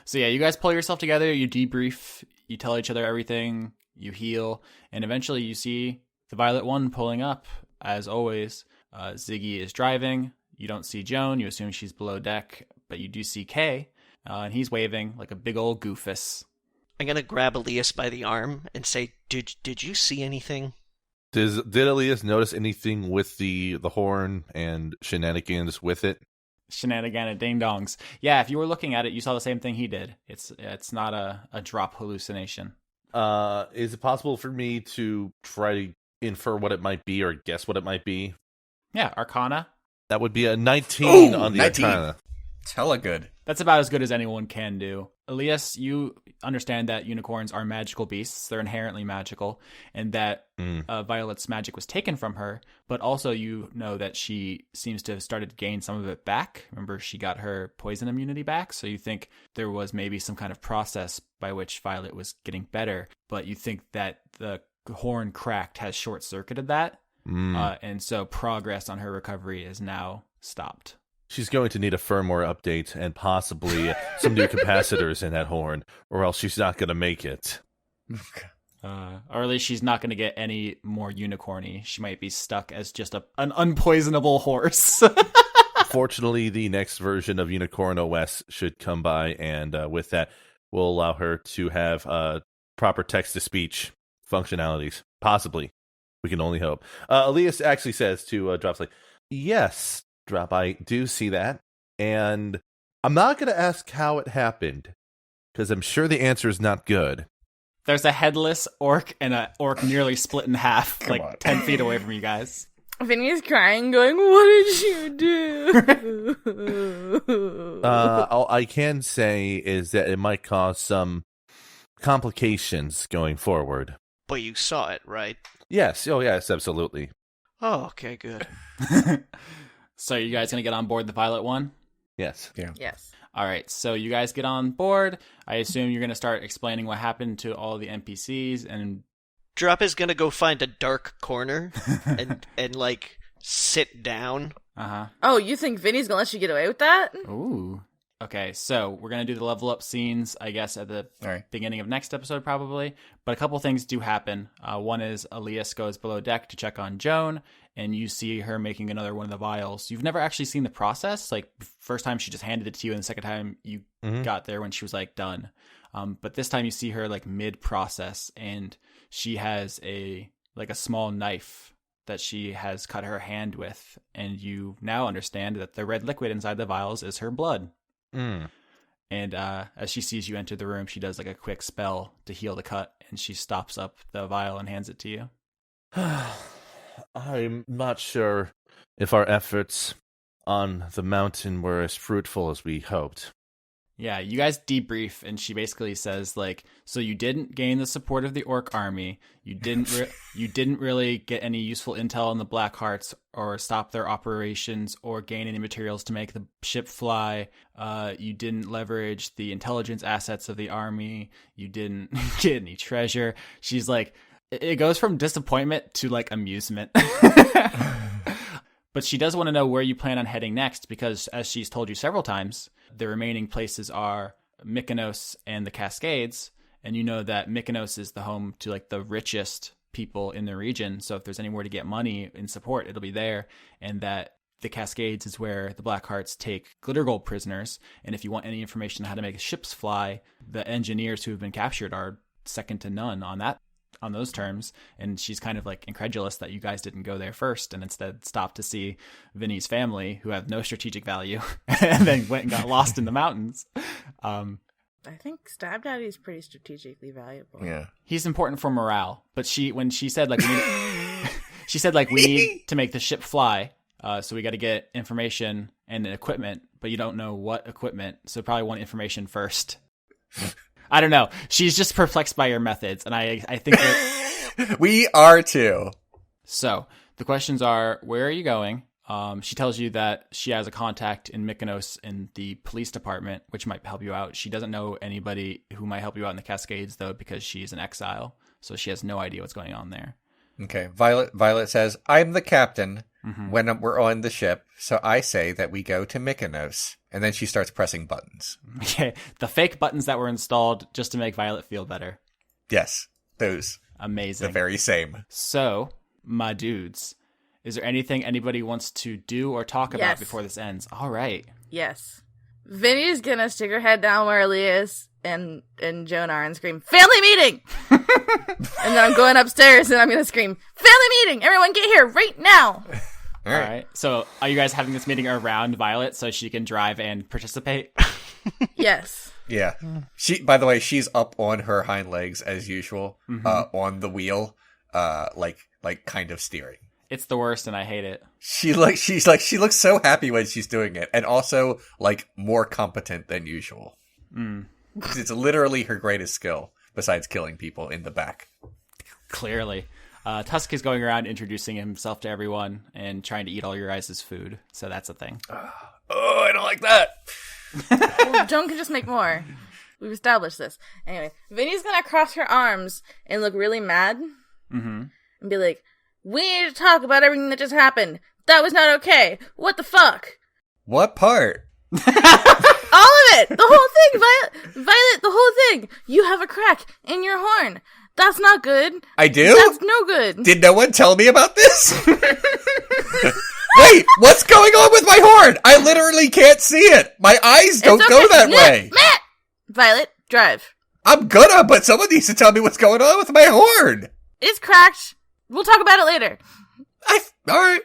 So yeah, you guys pull yourself together, you debrief, you tell each other everything, you heal, and eventually you see the Violet One pulling up. As always, Ziggy is driving. You don't see Joan. You assume she's below deck, but you do see Kay, and he's waving like a big old goofus. I'm gonna grab Elias by the arm and say, "Did you see anything?" Did Elias notice anything with the horn and shenanigans with it? Shenanigan and ding dongs. Yeah, if you were looking at it, you saw the same thing he did. It's not a drop hallucination. Is it possible for me to try to infer what it might be or guess what it might be? Yeah, Arcana. That would be a 19 on the 19. Arcana. It's hella good. That's about as good as anyone can do. Elias, you understand that unicorns are magical beasts. They're inherently magical, and that Violet's magic was taken from her, but also you know that she seems to have started to gain some of it back. Remember, she got her poison immunity back, so you think there was maybe some kind of process by which Violet was getting better, but you think that the horn cracked has short-circuited that, and so progress on her recovery is now stopped. She's going to need a firmware update and possibly some new capacitors in that horn, or else she's not going to make it. Or at least she's not going to get any more unicorny. She might be stuck as just an unpoisonable horse. Fortunately, the next version of Unicorn OS should come by, and with that, will allow her to have proper text-to-speech functionalities. Possibly. We can only hope. Elias actually says to Drops, like, yes, Drop, I do see that, and I'm not going to ask how it happened, because I'm sure the answer is not good. There's a headless orc and an orc nearly split in half, Come on. 10 feet away from you guys. Vinny's crying, going, "What did you do?" All I can say is that it might cause some complications going forward. But you saw it, right? Yes, oh yes, absolutely. Oh, okay, good. So you guys going to get on board the Violet One? Yes. Yeah. Yes. All right, so you guys get on board. I assume you're going to start explaining what happened to all the NPCs, and Drop is gonna go find a dark corner and like sit down. Oh, you think Vinny's gonna let you get away with that? Ooh. Okay, so we're going to do the level up scenes, I guess, at the All right. beginning of next episode, probably. But a couple things do happen. One is Elias goes below deck to check on Joan, and you see her making another one of the vials. You've never actually seen the process. Like, first time she just handed it to you, and the second time you got there when she was, like, done. But this time you see her, like, mid-process, and she has a small knife that she has cut her hand with. And you now understand that the red liquid inside the vials is her blood. And as she sees you enter the room, she does like a quick spell to heal the cut, and she stops up the vial and hands it to you. I'm not sure if our efforts on the mountain were as fruitful as we hoped. Yeah, you guys debrief, and she basically says, like, so you didn't gain the support of the orc army, you didn't really get any useful intel on the Blackhearts, or stop their operations, or gain any materials to make the ship fly, you didn't leverage the intelligence assets of the army, you didn't get any treasure. She's like, it goes from disappointment to, like, amusement. But she does want to know where you plan on heading next, because as she's told you several times, the remaining places are Mykonos and the Cascades, and you know that Mykonos is the home to like the richest people in the region, so if there's anywhere to get money in support, it'll be there, and that the Cascades is where the Blackhearts take glitter gold prisoners, and if you want any information on how to make ships fly, the engineers who have been captured are second to none on those terms. And she's kind of like incredulous that you guys didn't go there first and instead stopped to see Vinny's family, who have no strategic value, and then went and got lost in the mountains. I think Stab Daddy's pretty strategically valuable. Yeah. He's important for morale, but when she said like we need to make the ship fly, so we got to get information and equipment, but you don't know what equipment, so probably want information first. I don't know. She's just perplexed by your methods, and I think that... We are too. So, the questions are, where are you going? She tells you that she has a contact in Mykonos in the police department, which might help you out. She doesn't know anybody who might help you out in the Cascades, though, because she's an exile. So she has no idea what's going on there. Okay. Violet says, I'm the captain when we're on the ship, so I say that we go to Mykonos. And then she starts pressing buttons. Okay. The fake buttons that were installed just to make Violet feel better. Yes, those. Amazing. The very same. So, my dudes, is there anything anybody wants to do or talk about Yes. before this ends? All right. Yes. Vinny's gonna stick her head down where Alias and Joan are and scream, "Family meeting!" And then I'm going upstairs and I'm gonna scream, "Family meeting! Everyone get here right now!" All right. So, are you guys having this meeting around Violet so she can drive and participate? Yes. Yeah. By the way, she's up on her hind legs as usual, on the wheel, like kind of steering. It's the worst, and I hate it. She looks so happy when she's doing it, and also like more competent than usual. It's literally her greatest skill besides killing people in the back. Clearly. Tusk is going around introducing himself to everyone and trying to eat all your guys' food. So that's a thing. Oh, I don't like that. Well, Joan can just make more. We've established this. Anyway, Vinny's gonna cross her arms and look really mad. And be like, "We need to talk about everything that just happened. That was not okay. What the fuck?" What part? All of it! The whole thing, Violet, the whole thing! You have a crack in your horn. That's not good. I do? That's no good. Did no one tell me about this? Wait, what's going on with my horn? I literally can't see it. My eyes don't It's go okay. that way. Matt! Violet, drive. I'm gonna, but someone needs to tell me what's going on with my horn. It's cracked. We'll talk about it later. Alright.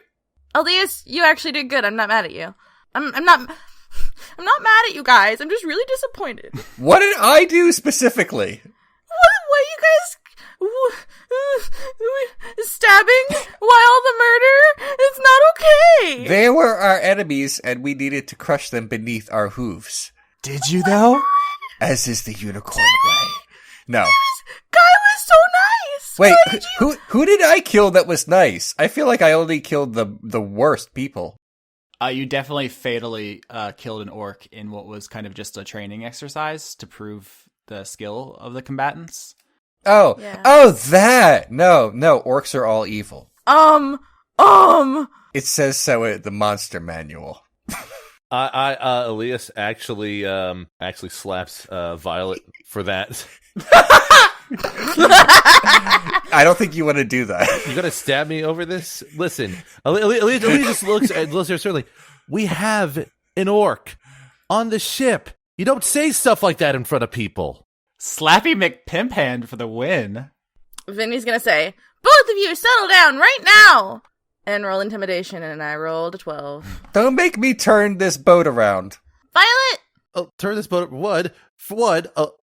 Alias, you actually did good. I'm not mad at you. I'm not mad at you guys. I'm just really disappointed. What did I do specifically? What you guys stabbing while the murder? It's not okay. They were our enemies, and we needed to crush them beneath our hooves. Did you, though? As is the unicorn way. No. Guy was so nice. Wait, Why did you- who did I kill that was nice? I feel like I only killed the worst people. You definitely fatally killed an orc in what was kind of just a training exercise to prove the skill of the combatants. Oh, Yeah. oh, that! No, orcs are all evil. It says so in the monster manual. Alias actually slaps Violet for that. I don't think you want to do that. You gonna stab me over this? Listen, Alias just looks at certainly. We have an orc on the ship. You don't say stuff like that in front of people. Slappy McPimphand for the win. Vinny's gonna say, "Both of you settle down right now!" And roll intimidation, and I rolled a 12. Don't make me turn this boat around. Violet! Oh, turn this boat. What?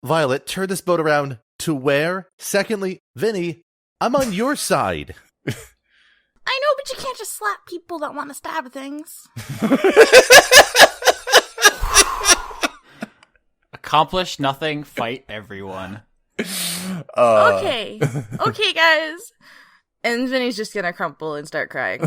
Violet, turn this boat around to where? Secondly, Vinny, I'm on your side. I know, but you can't just slap people that want to stab things. Accomplish nothing, fight everyone. Okay, guys. And Vinny's just gonna crumple and start crying.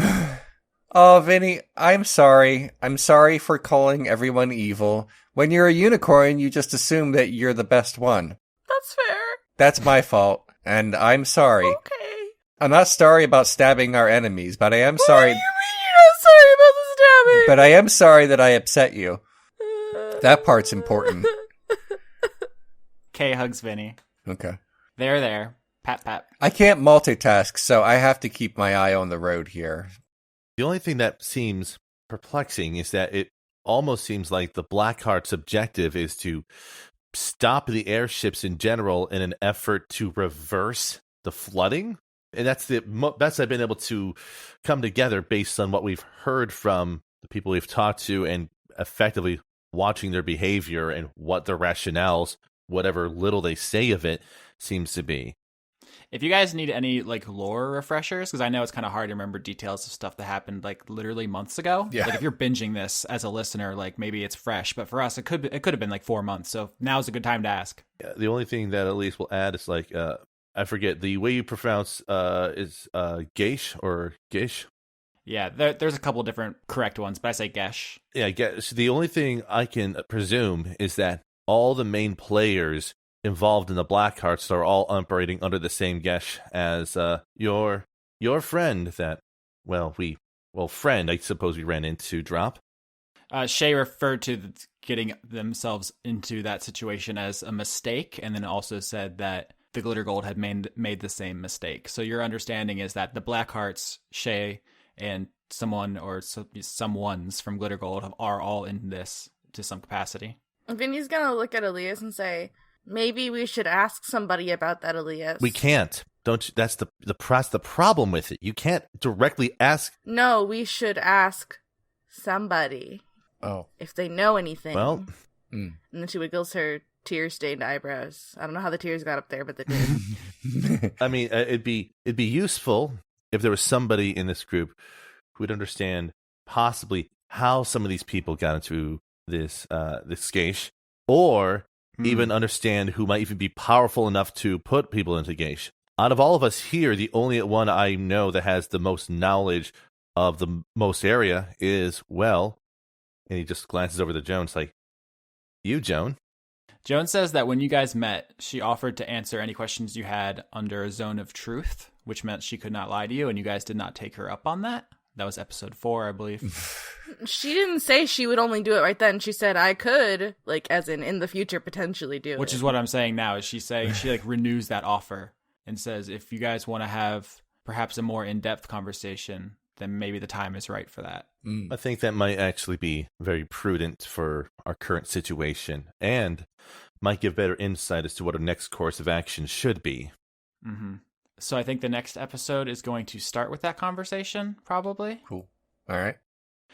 Oh, Vinny, I'm sorry. I'm sorry for calling everyone evil. When you're a unicorn, you just assume that you're the best one. That's fair. That's my fault, and I'm sorry. Okay. I'm not sorry about stabbing our enemies, but I am sorry. What do you mean you're not sorry about the stabbing? But I am sorry that I upset you. That part's important. Kay hugs Vinny. Okay. There. Pat, pat. I can't multitask, so I have to keep my eye on the road here. The only thing that seems perplexing is that it almost seems like the Blackheart's objective is to stop the airships in general in an effort to reverse the flooding. And that's the best I've been able to come together based on what we've heard from the people we've talked to and effectively watching their behavior and what their rationales, whatever little they say of it, seems to be. If you guys need any like lore refreshers, because I know it's kind of hard to remember details of stuff that happened like literally months ago. Yeah. Like if you're binging this as a listener, like maybe it's fresh, but for us, it could have been like 4 months. So now's a good time to ask. Yeah, the only thing that at least will add is like I forget the way you pronounce is Geish or Gish. Yeah, there's a couple different correct ones, but I say Gesh. Yeah, I guess the only thing I can presume is that all the main players involved in the Blackhearts are all operating under the same Gesh as your friend that, friend, I suppose we ran into Drop. Shay referred to getting themselves into that situation as a mistake, and then also said that the Glitter Gold had made the same mistake. So your understanding is that the Blackhearts, Shay, and someone or someones from Glitter Gold are all in this to some capacity. Vinny's gonna look at Alias and say, maybe we should ask somebody about that, Alias. We can't. Don't you, that's the problem with it. You can't directly ask. No, we should ask somebody. Oh. If they know anything. Well. And then she wiggles her tear-stained eyebrows. I don't know how the tears got up there, but they did. I mean, it'd be useful if there was somebody in this group who would understand possibly how some of these people got into this Geish, or even understand who might even be powerful enough to put people into Geish. Out of all of us here, the only one I know that has the most knowledge of the most area is, and he just glances over to Joan, like, you, Joan. Joan says that when you guys met, she offered to answer any questions you had under a zone of truth, which meant she could not lie to you, and you guys did not take her up on that. That was episode 4, I believe. She didn't say she would only do it right then. She said I could, like, as in the future, potentially do it. Which is what I'm saying now, is she's saying she, like, renews that offer and says, if you guys want to have perhaps a more in-depth conversation, then maybe the time is right for that. I think that might actually be very prudent for our current situation, and might give better insight as to what our next course of action should be. Mm-hmm. So I think the next episode is going to start with that conversation, probably. Cool. All right.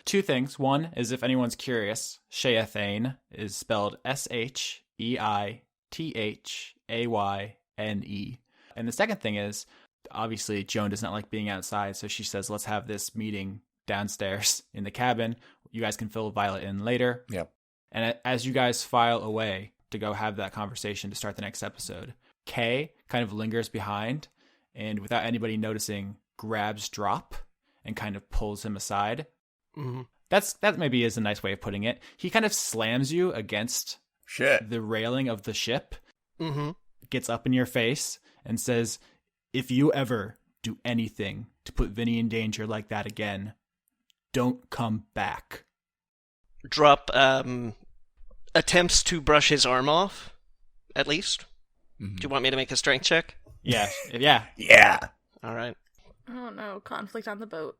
2 things. One is, if anyone's curious, Sheathane is spelled Sheithayne. And the second thing is, obviously, Joan does not like being outside, so she says, let's have this meeting downstairs in the cabin. You guys can fill Violet in later. Yep. And as you guys file away to go have that conversation to start the next episode, Kay kind of lingers behind and, without anybody noticing, grabs Drop and kind of pulls him aside. Mm-hmm. That maybe is a nice way of putting it. He kind of slams you against the railing of the ship, gets up in your face, and says, if you ever do anything to put Vinny in danger like that again, don't come back. Drop attempts to brush his arm off, at least. Do you want me to make a strength check? Yeah. Yeah. All right. Oh no, conflict on the boat.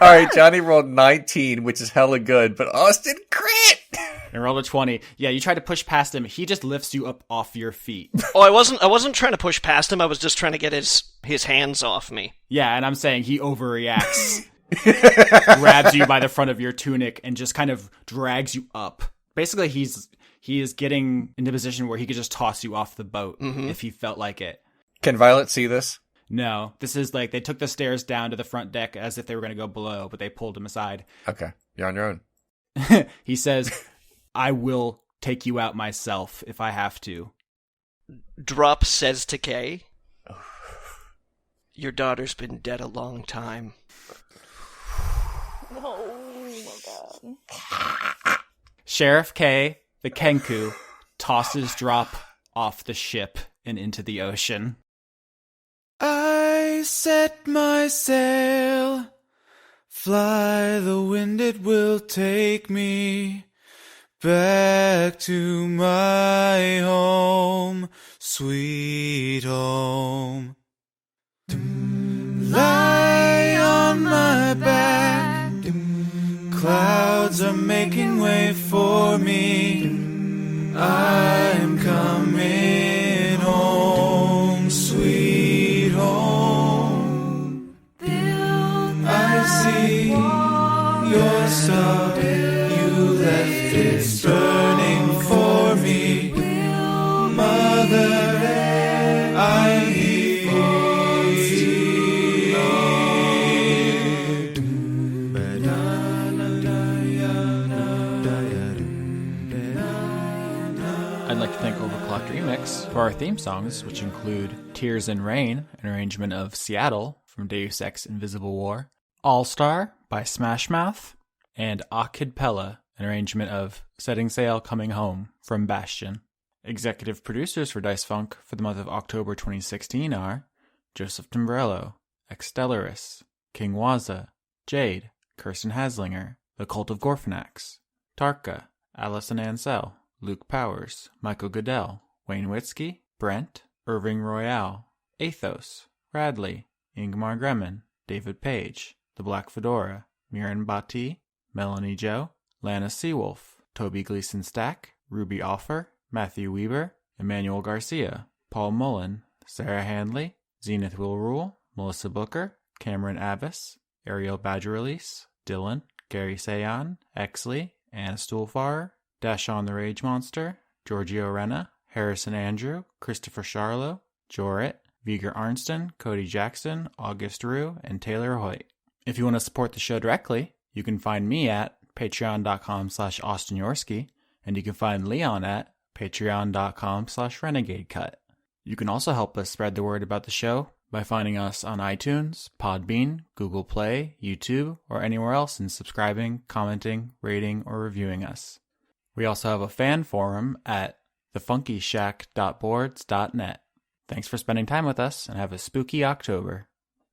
All right, Johnny rolled 19, which is hella good, but Austin crit! And rolled a 20. Yeah, you try to push past him. He just lifts you up off your feet. Oh, I wasn't trying to push past him. I was just trying to get his hands off me. Yeah, and I'm saying he overreacts. Grabs you by the front of your tunic and just kind of drags you up. Basically, he is getting into a position where he could just toss you off the boat if he felt like it. Can Violet see this? No, this is like they took the stairs down to the front deck as if they were going to go below, but they pulled him aside. Okay, you're on your own. He says, I will take you out myself if I have to. Drop says to Kay, your daughter's been dead a long time. Oh my god. Sheriff K, the Kenku, tosses Drop off the ship and into the ocean. I set my sail, fly the wind, it will take me back to my home, sweet home. Lie on my back, clouds are making way for me, I'm coming home, sweet home. I see your star, you left it burning for me, Mother, I'm here. I'd like to thank Overclock Select Remix for our theme songs, which include Tears and Rain, an arrangement of Seattle from Deus Ex Invisible War, All Star by Smash Mouth, and Acapella, an arrangement of Setting Sail Coming Home from Bastion. Executive producers for Dice Funk for the month of October 2016 are Joseph Timbrello, Extellaris, King Waza, Jade, Kirsten Haslinger, The Cult of Gorfanax, Tarka, Allison Ansell, Luke Powers, Michael Goodell, Wayne Witzke, Brent, Irving Royale, Athos, Radley, Ingmar Gremmen, David Page, The Black Fedora, Miran Bhatti, Melanie Joe, Lana Seawolf, Toby Gleason Stack, Ruby Offer, Matthew Weber, Emmanuel Garcia, Paul Mullen, Sarah Handley, Zenith Will Rule, Melissa Booker, Cameron Abbas, Ariel Badger-Release, Dylan, Gary Sayan, Exley, Anna Stuhlfarer, Dashon the Rage Monster, Giorgio Renna, Harrison Andrew, Christopher Charlo, Jorit, Viger Arnston, Cody Jackson, August Rue, and Taylor Hoyt. If you want to support the show directly, you can find me at patreon.com/Austin Yorsky, and you can find Leon at patreon.com/renegadecut. You can also help us spread the word about the show by finding us on iTunes, Podbean, Google Play, YouTube, or anywhere else and subscribing, commenting, rating, or reviewing us. We also have a fan forum at thefunkyshack.boards.net. Thanks for spending time with us, and have a spooky October.